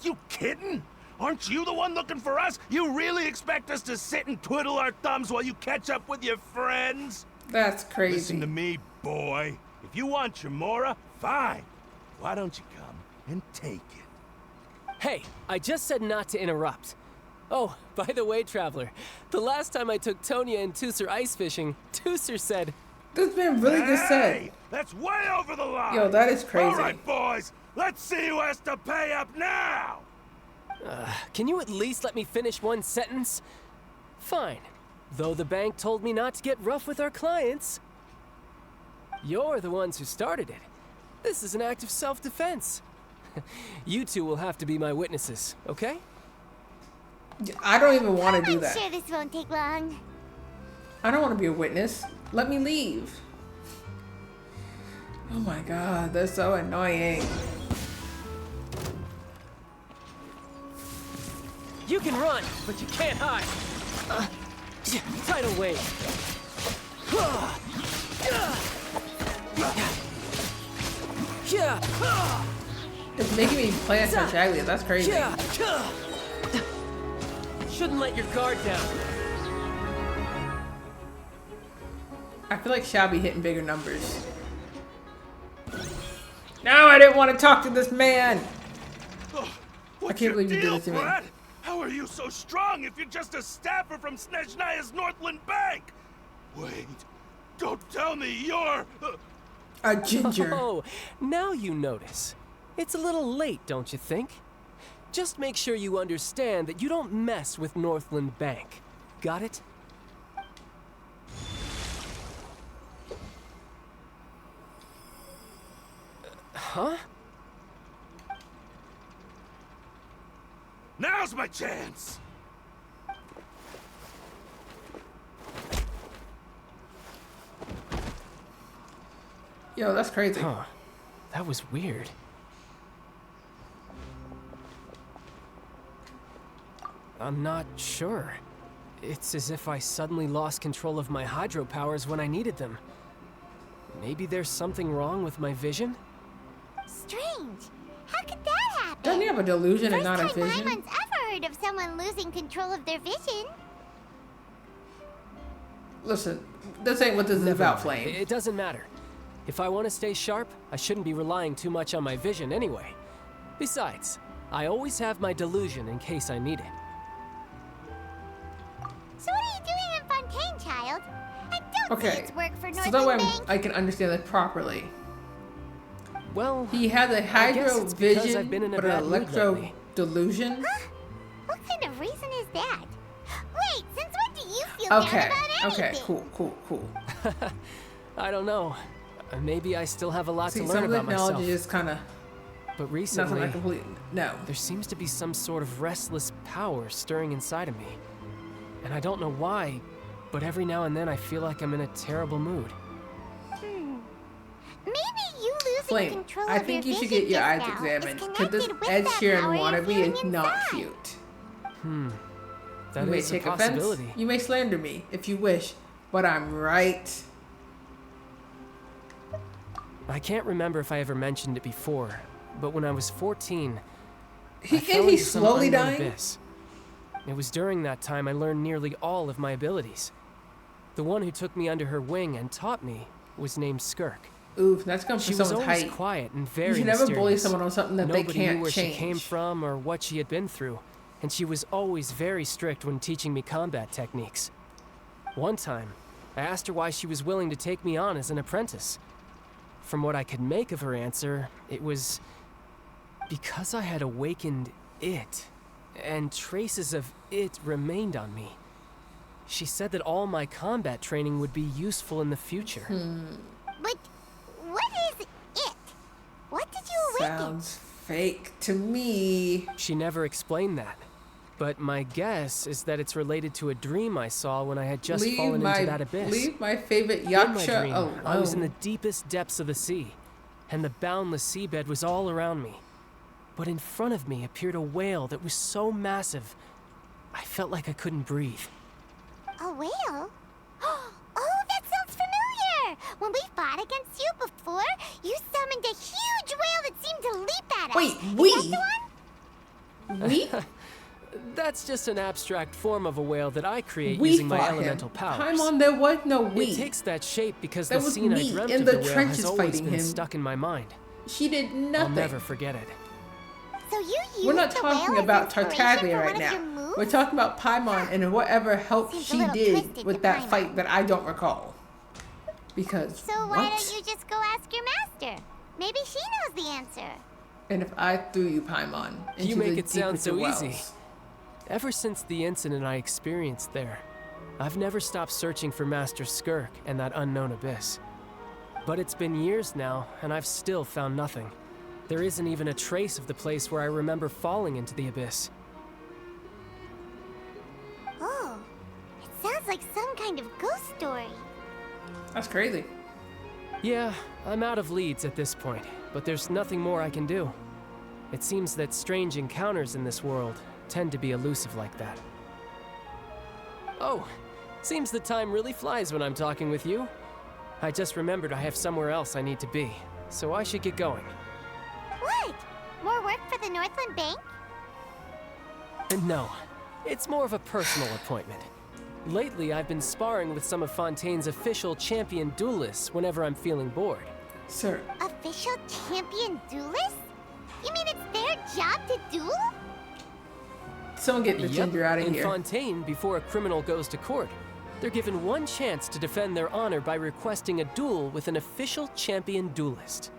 You kidding? Aren't you the one looking for us? You really expect us to sit and twiddle our thumbs while you catch up with your friends? That's crazy. Listen to me, boy. If you want your mora, fine. Why don't you come and take it? Hey, I just said not to interrupt. Oh, by the way, Traveler, the last time I took Tonya and Tusser ice fishing, Tusser said... This man really just said... That's way over the line! Yo, that is crazy. All right, boys, let's see who has to pay up now! Can you at least let me finish one sentence? Fine. Though the bank told me not to get rough with our clients. You're the ones who started it. This is an act of self-defense. You two will have to be my witnesses, okay? I don't even want to do that. I'm sure this won't take long. I don't want to be a witness. Let me leave. Oh my god, they're so annoying. You can run, but you can't hide. Tidal wave. It's making me play such ugly. That's crazy. Shouldn't let your guard down. I feel like Shall be hitting bigger numbers. No, I didn't want to talk to this man. I can't believe you did this to me. Brad? How are you so strong if you're just a staffer from Snezhnaya's Northland Bank? Wait, don't tell me you're... A ginger. Oh, now you notice. It's a little late, don't you think? Just make sure you understand that you don't mess with Northland Bank. Got it? Huh? Now's my chance! Yo, that's crazy. Huh. That was weird. I'm not sure. It's as if I suddenly lost control of my hydro powers when I needed them. Maybe there's something wrong with my vision? Strange. How could that happen? Doesn't he have a delusion and not a First time vision? Paimon's ever heard of someone losing control of their vision. Listen, this ain't what this is about, Flame. It doesn't matter. If I want to stay sharp, I shouldn't be relying too much on my vision anyway. Besides, I always have my delusion in case I need it. So what are you doing in Fontaine, child? I don't see Okay, its work for so Northern that way Bank. I can understand it properly. Well, he has a I guess hydro it's because vision, I've been in a but an bad mood electro lately. delusion. Huh? What kind of reason is that? Wait, since when do you feel down Okay, about okay, anything? cool. I don't know. Maybe I still have a lot See, to some learn of the about myself. technology is kind of But nothing recently, I completely no. there seems to be some sort of restless power stirring inside of me. And I don't know why, but every now and then I feel like I'm in a terrible mood. Maybe you losing Flame, control I of think your you should vision get your eyes just now is examined, because this connected with Ed that Sheeran power you're wannabe feeling is not inside. cute. That You may is a take possibility. offense, you may slander me if you wish, but I'm right. I can't remember if I ever mentioned it before, but when I was 14, I Isn't fell he into some slowly unknown dying? abyss. It was during that time I learned nearly all of my abilities. The one who took me under her wing and taught me was named Skirk. Oof, that's going for She was someone's always height. quiet and You very should never bully mysterious. someone on something that Nobody they can't knew where change. she came from or what she had been through, and she was always very strict when teaching me combat techniques. One time, I asked her why she was willing to take me on as an apprentice. From what I could make of her answer, it was because I had awakened it, and traces of it remained on me. She said that all my combat training would be useful in the future. But what is it? What did you awaken? Sounds fake to me. She never explained that. But my guess is that it's related to a dream I saw when I had just fallen into that abyss. Leave my favorite In my yaksha dream, alone. I was in the deepest depths of the sea, and the boundless seabed was all around me. But in front of me appeared a whale that was so massive, I felt like I couldn't breathe. A whale? Oh, that sounds familiar! When we fought against you before, you summoned a huge whale that seemed to leap at us. Wait, Is we? that the one? We? That's just an abstract form of a whale that I create We using my fought him. elemental powers. Paimon, there was no we. It takes that shape because That the was scene I me dreamt in of the the whale trenches has always fighting been him. stuck in my mind. She did I'll nothing. never forget it. So you used We're not the talking whale about as inspiration Tartaglia for right one of now. your moves? We're talking about Paimon and whatever help Seems a she little did twisted with to that Paimon. fight that I don't recall. Because So why what? don't you just go ask your master? Maybe she knows the answer. And if I threw you, Paimon, into You make the it sound deepest so of easy. wells? Ever since the incident I experienced there, I've never stopped searching for Master Skirk and that unknown abyss. But it's been years now, and I've still found nothing. There isn't even a trace of the place where I remember falling into the abyss. Oh, it sounds like some kind of ghost story. That's crazy. Yeah, I'm out of leads at this point, but there's nothing more I can do. It seems that strange encounters in this world tend to be elusive like that. Oh, seems the time really flies when I'm talking with you. I just remembered I have somewhere else I need to be, so I should get going. What? More work for the Northland Bank? No, it's more of a personal appointment. Lately, I've been sparring with some of Fontaine's official champion duelists whenever I'm feeling bored. Sir. Official champion duelists? You mean it's their job to duel? Someone get the ginger out of in here. Fontaine, before a criminal goes to court, they're given one chance to defend their honor by requesting a duel with an official champion duelist.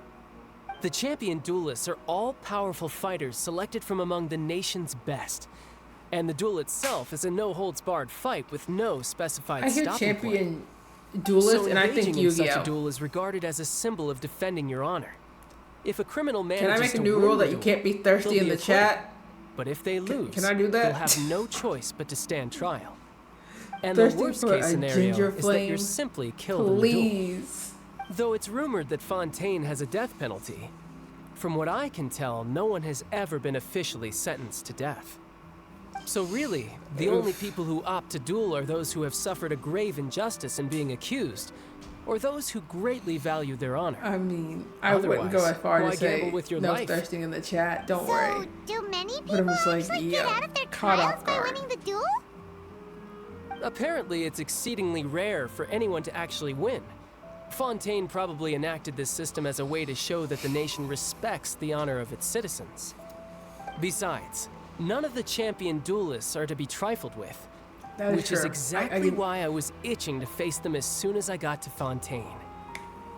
The champion duelists are all-powerful fighters selected from among the nation's best. And the duel itself is a no-holds-barred fight with no specified I hear stopping point. champion duelist, So and I think engaging in such a Yu-Gi-Oh. duel is regarded as a symbol of defending your honor. If a criminal Can manages I make a to new win rule the that you duel, can't be thirsty they'll in be the acquitted. chat? But if they lose, Can I do that? they'll have no choice but to stand trial. And Thirsty the worst for case a scenario ginger is that flame? you're simply killed in the duel. Please. Though it's rumored that Fontaine has a death penalty, from what I can tell, no one has ever been officially sentenced to death. So really, the only people who opt to duel are those who have suffered a grave injustice in being accused, or those who greatly value their honor. I mean, I wouldn't go Otherwise, as far why to say gamble with your no life? thirsting in the chat. Don't worry. Do many But I'm people just like, actually yeah, get out of their caught trials off by guard. winning the duel? Apparently, it's exceedingly rare for anyone to actually win. Fontaine probably enacted this system as a way to show that the nation respects the honor of its citizens. Besides, none of the champion duelists are to be trifled with, which is exactly why I was itching to face them as soon as I got to Fontaine.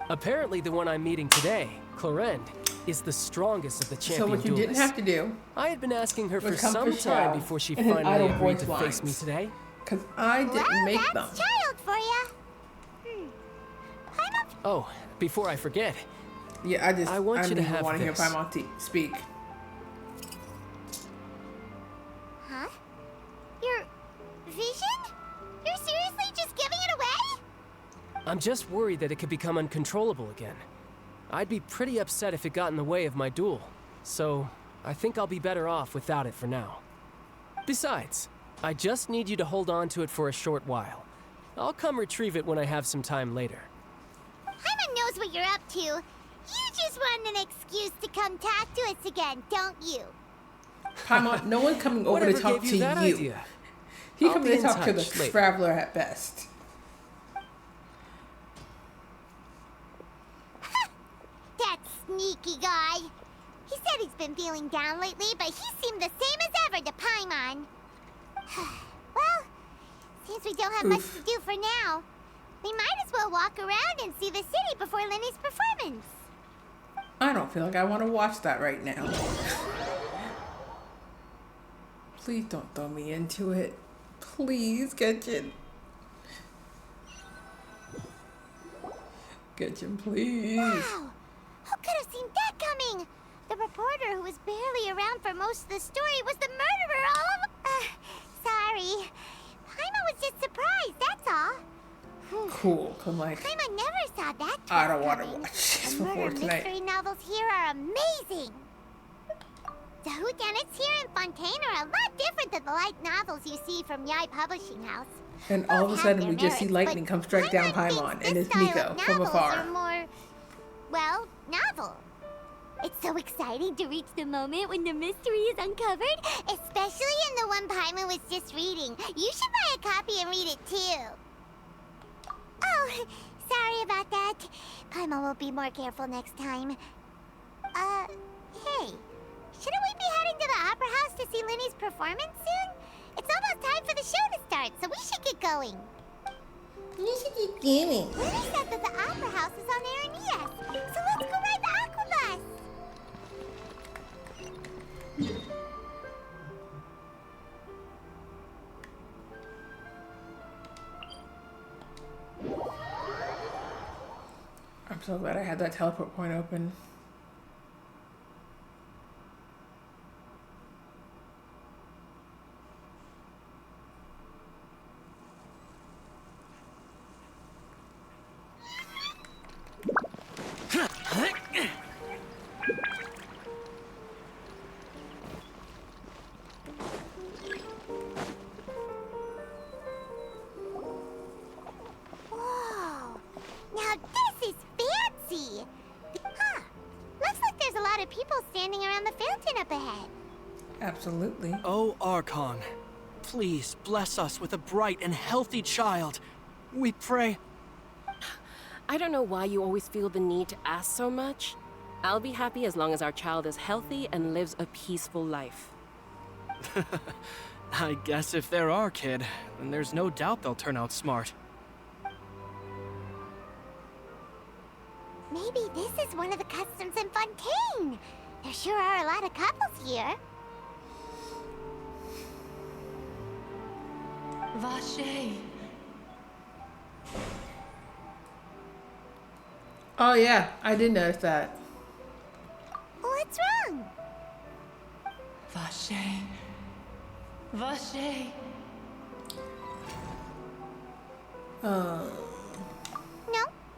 Apparently, the one I'm meeting today, Clorinde, is the strongest of the champion duelists. So what you didn't have to do, I had been asking her for some time before she finally agreed to face me today. Because I didn't make them. Child for ya. Oh, before I forget. Yeah, I want you to have want to hear this. Paimon speak. Huh? Your vision? You're seriously just giving it away? I'm just worried that it could become uncontrollable again. I'd be pretty upset if it got in the way of my duel, so I think I'll be better off without it for now. Besides, I just need you to hold on to it for a short while. I'll come retrieve it when I have some time later. Paimon knows what you're up to. You just want an excuse to come talk to us again, don't you? Paimon, no one coming over to talk to you. Idea? He comes to talk to the traveler at best. That sneaky guy. He said he's been feeling down lately, but he seemed the same as ever to Paimon. Well, since we don't have much to do for now, we might as well walk around and see the city before Lenny's performance. I don't feel like I want to watch that right now. Please don't throw me into it. Please, Gretchen. Gretchen, please. Wow! Who could have seen that coming? The reporter who was barely around for most of the story was the murderer all of... sorry. Paimon was just surprised, that's all. Cool, cause like... Paimon never saw that I don't want to watch this the before murder tonight. mystery novels here are amazing. The whodunits here in Fontaine are a lot different than the light novels you see from Yai Publishing House. And all of a sudden we just see lightning come strike down Paimon and it's Miko from afar. Are more, well, novel. It's so exciting to reach the moment when the mystery is uncovered, especially in the one Paimon was just reading. You should buy a copy and read it too. Oh, sorry about that. Paimon will be more careful next time. Hey, shouldn't we be heading to the Opera House to see Lenny's performance soon? It's almost time for the show to start, so we should get going. We should get going. Lenny said that the Opera House is on Aranias, so let's go ride the Aquabus. I'm so glad I had that teleport point open. Whoa! Now this is fancy! Huh. Looks like there's a lot of people standing around the fountain up ahead. Absolutely. Oh, Archon, please bless us with a bright and healthy child. We pray. I don't know why you always feel the need to ask so much. I'll be happy as long as our child is healthy and lives a peaceful life. I guess if they're our kid, then there's no doubt they'll turn out smart. Maybe this is one of the customs in Fontaine. There sure are a lot of couples here. Vache. Oh yeah, I did notice that. What's wrong? Vache. Vache. No,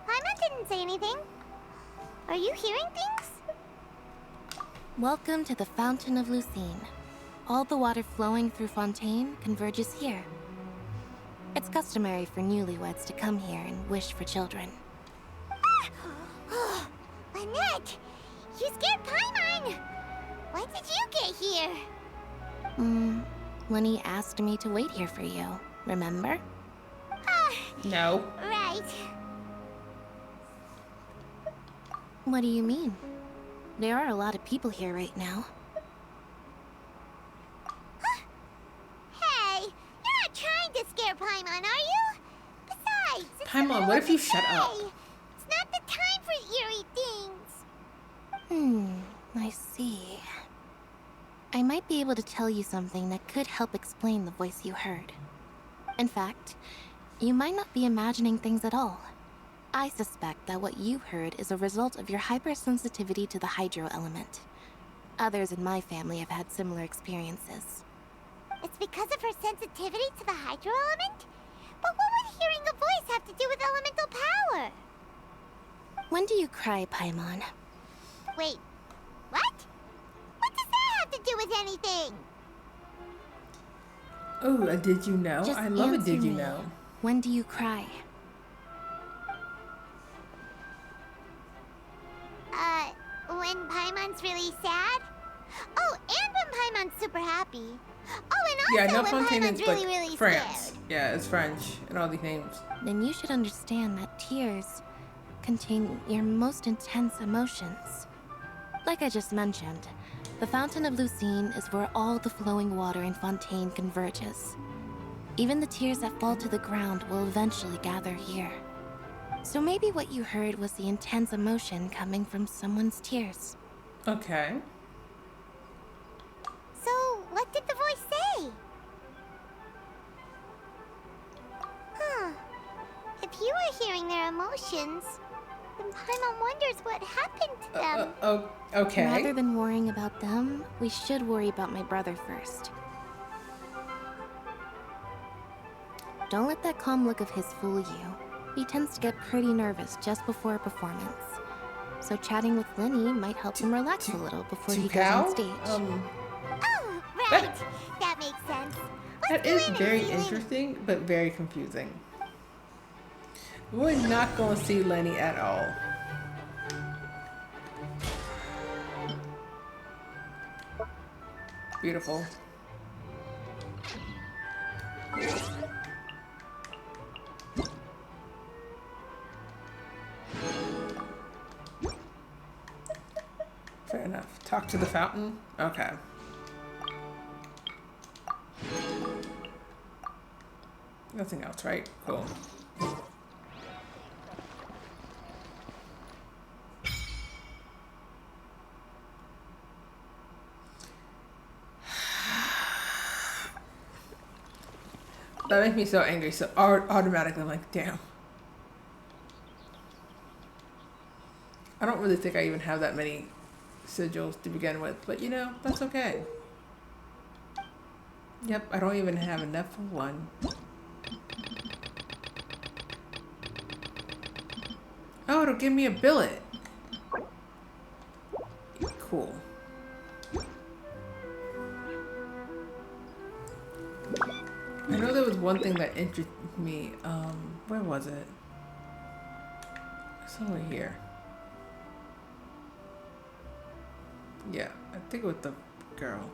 Paimon didn't say anything. Are you hearing things? Welcome to the Fountain of Lucine. All the water flowing through Fontaine converges here. It's customary for newlyweds to come here and wish for children. Lynette, you scared Paimon. When did you get here? Lenny asked me to wait here for you. remember? No. Right. What do you mean? There are a lot of people here right now. Hey, you're not trying to scare Paimon, are you? Besides, it's the Paimon, middle what of if you the shut up? day. It's not the time for eerie things. I see. I might be able to tell you something that could help explain the voice you heard. In fact, you might not be imagining things at all. I suspect that what you heard is a result of your hypersensitivity to the hydro element. Others in my family have had similar experiences. It's because of her sensitivity to the hydro element? But what would hearing a voice have to do with elemental power? When do you cry, Paimon? Wait, what? What does that have to do with anything? Oh, a did you know? Just I love a answer did you me. know. When do you cry? When Paimon's really sad? Oh, and when Paimon's super happy. Oh, and also Yeah, no, when Fontaine Paimon's is really, like really France. scared. Yeah, it's French and all these names. Then you should understand that tears contain your most intense emotions. Like I just mentioned, the Fountain of Lucine is where all the flowing water in Fontaine converges. Even the tears that fall to the ground will eventually gather here. So maybe what you heard was the intense emotion coming from someone's tears. Okay. So, what did the voice say? Huh. If you were hearing their emotions, then Paimon wonders what happened to them. Okay. Rather than worrying about them, we should worry about my brother first. Don't let that calm look of his fool you. He tends to get pretty nervous just before a performance. So chatting with Lenny might help him relax a little before he goes on stage. Oh, right. That makes sense. That is very interesting, but very confusing. We're not going to see Lenny at all. Beautiful. Fair enough. Talk to the fountain? Okay. Nothing else, right? Cool. That makes me so angry, so automatically I'm like, damn. I don't really think I even have that many sigils to begin with, but you know, that's okay. Yep, I don't even have enough for one. Oh, it'll give me a billet. Cool. I know there was one thing that interested me. Where was it? Somewhere here. Yeah, I think it was the girl.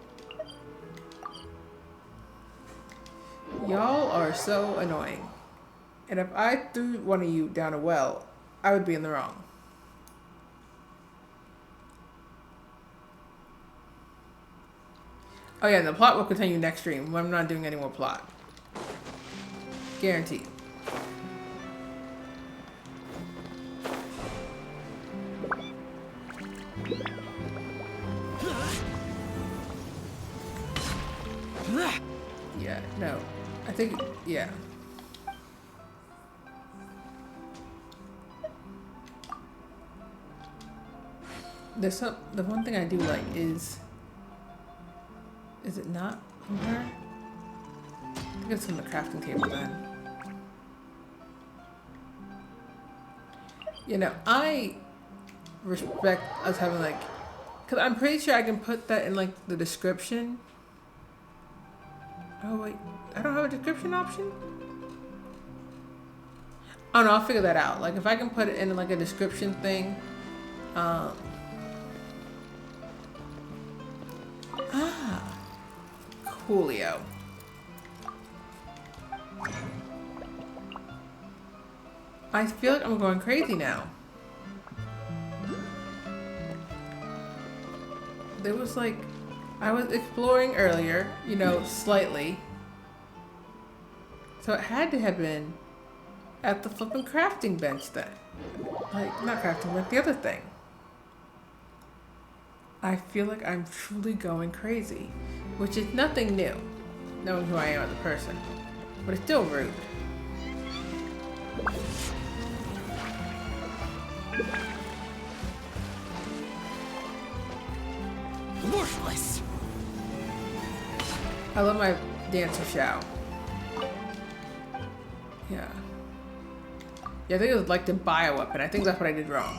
Y'all are so annoying. And if I threw one of you down a well, I would be in the wrong. Oh yeah, and the plot will continue next stream. I'm not doing any more plot. Guaranteed. Yeah, no. I think, yeah. There's some, the one thing I do like is it not from her? I think it's from the crafting table then. You know, I respect us having like, cause I'm pretty sure I can put that in like the description. Oh wait, I don't have a description option? Oh no, I'll figure that out. Like if I can put it in like a description thing. Coolio. I feel like I'm going crazy now. There was like, I was exploring earlier, you know, slightly. So it had to have been at the flipping crafting bench then. Like, not crafting, but the other thing. I feel like I'm truly going crazy, which is nothing new, knowing who I am as a person, but it's still rude. Worthless! I love my dancer Xiao. Yeah. Yeah, I think it was like to buy a weapon. I think that's what I did wrong.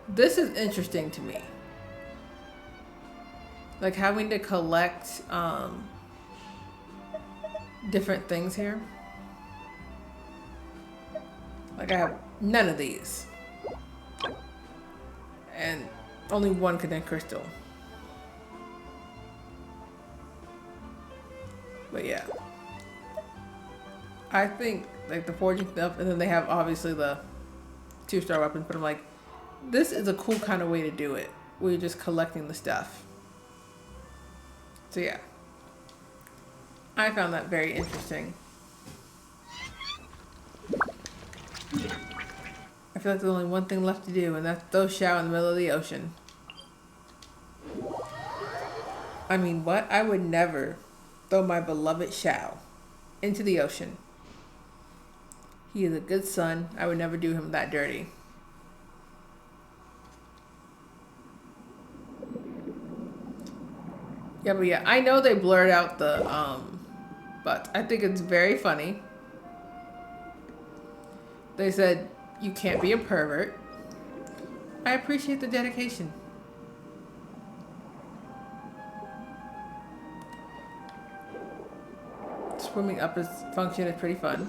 This is interesting to me. Like having to collect different things here. Like I have none of these. And only one condensed crystal. But yeah. I think like the forging stuff, and then they have obviously the 2-star weapons, but I'm like, this is a cool kind of way to do it, where you're just collecting the stuff. So yeah. I found that very interesting. I feel like there's only one thing left to do, and that's throw Xiao in the middle of the ocean. I mean, what? I would never throw my beloved Xiao into the ocean. He is a good son. I would never do him that dirty. Yeah, but yeah, I know they blurred out the, but I think it's very funny. They said, you can't be a pervert. I appreciate the dedication. Swimming up his function is pretty fun.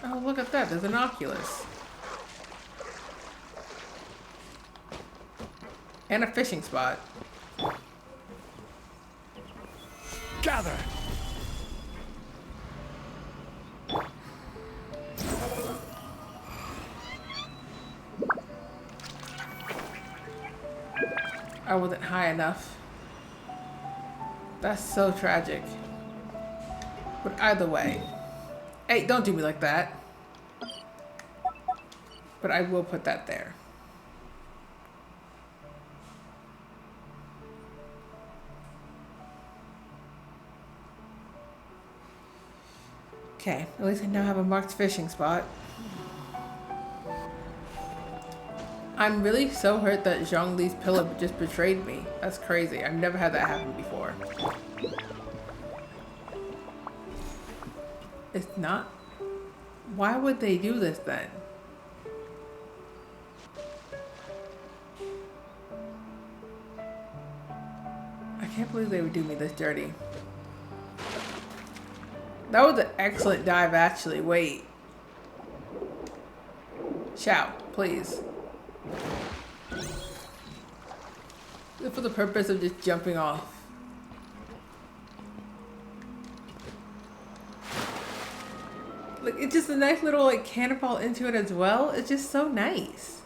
Oh, look at that. There's an Oculus. And a fishing spot. Gather! I wasn't high enough. That's so tragic. But either way. Hey, don't do me like that. But I will put that there. Okay, at least I now have a marked fishing spot. I'm really so hurt that Zhongli's pillow just betrayed me. That's crazy. I've never had that happen before. It's not. Why would they do this then? I can't believe they would do me this dirty. That was an excellent dive, actually. Wait. Xiao, please. For the purpose of just jumping off. Like, it's just a nice little, like, cannonball into it as well. It's just so nice.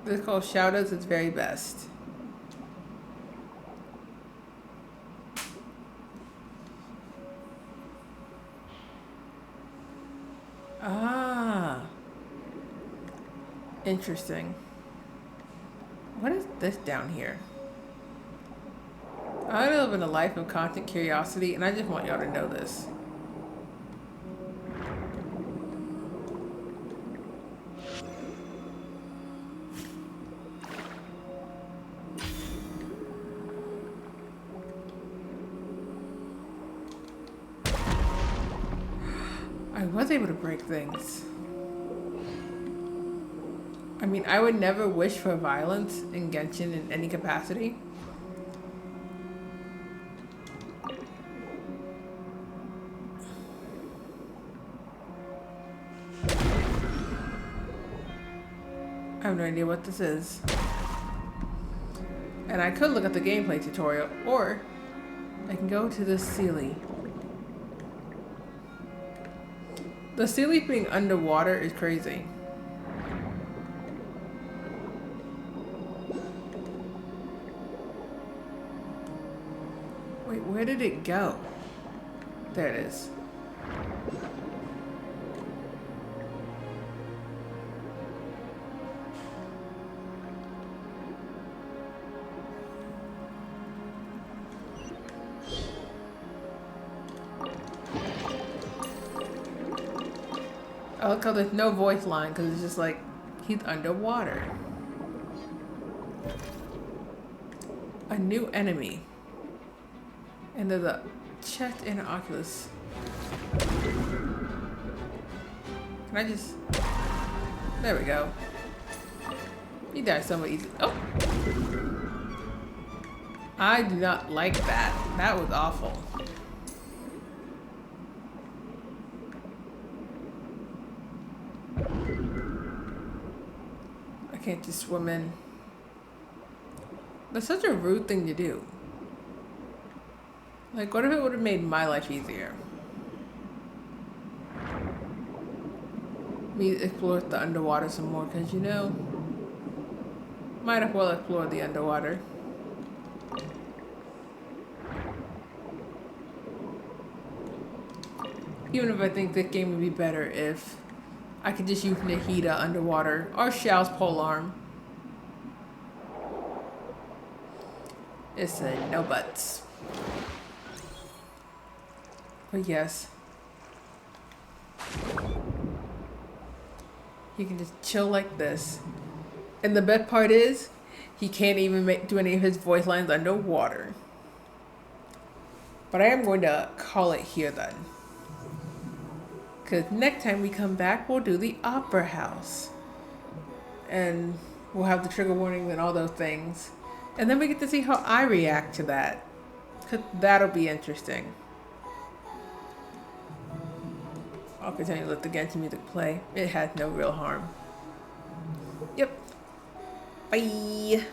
This called Xiao does its very best. Ah. Interesting. What is this down here? I live in a life of constant curiosity, and I just want y'all to know this. I was able to break things. I mean, I would never wish for violence in Genshin in any capacity. I have no idea what this is. And I could look at the gameplay tutorial, or I can go to the Sealy. The Sealy being underwater is crazy. Wait, where did it go? There it is. I like how there's no voice line because it's just like he's underwater. A new enemy. And there's a chest and an Oculus. Can I just... There we go. He died somewhat easy. Oh! I do not like that. That was awful. I can't just swim in. That's such a rude thing to do. Like, what if it would have made my life easier? Me explore the underwater some more, because you know, might as well explore the underwater. Even if I think this game would be better if I could just use Nahida underwater or Xiao's polearm. It's a no buts. But yes. He can just chill like this. And the best part is, he can't even do any of his voice lines underwater. But I am going to call it here then. Because next time we come back, we'll do the Opera House. And we'll have the trigger warnings and all those things. And then we get to see how I react to that. Because that'll be interesting. I'll continue to let the Genshin music play. It has no real harm. Yep. Bye.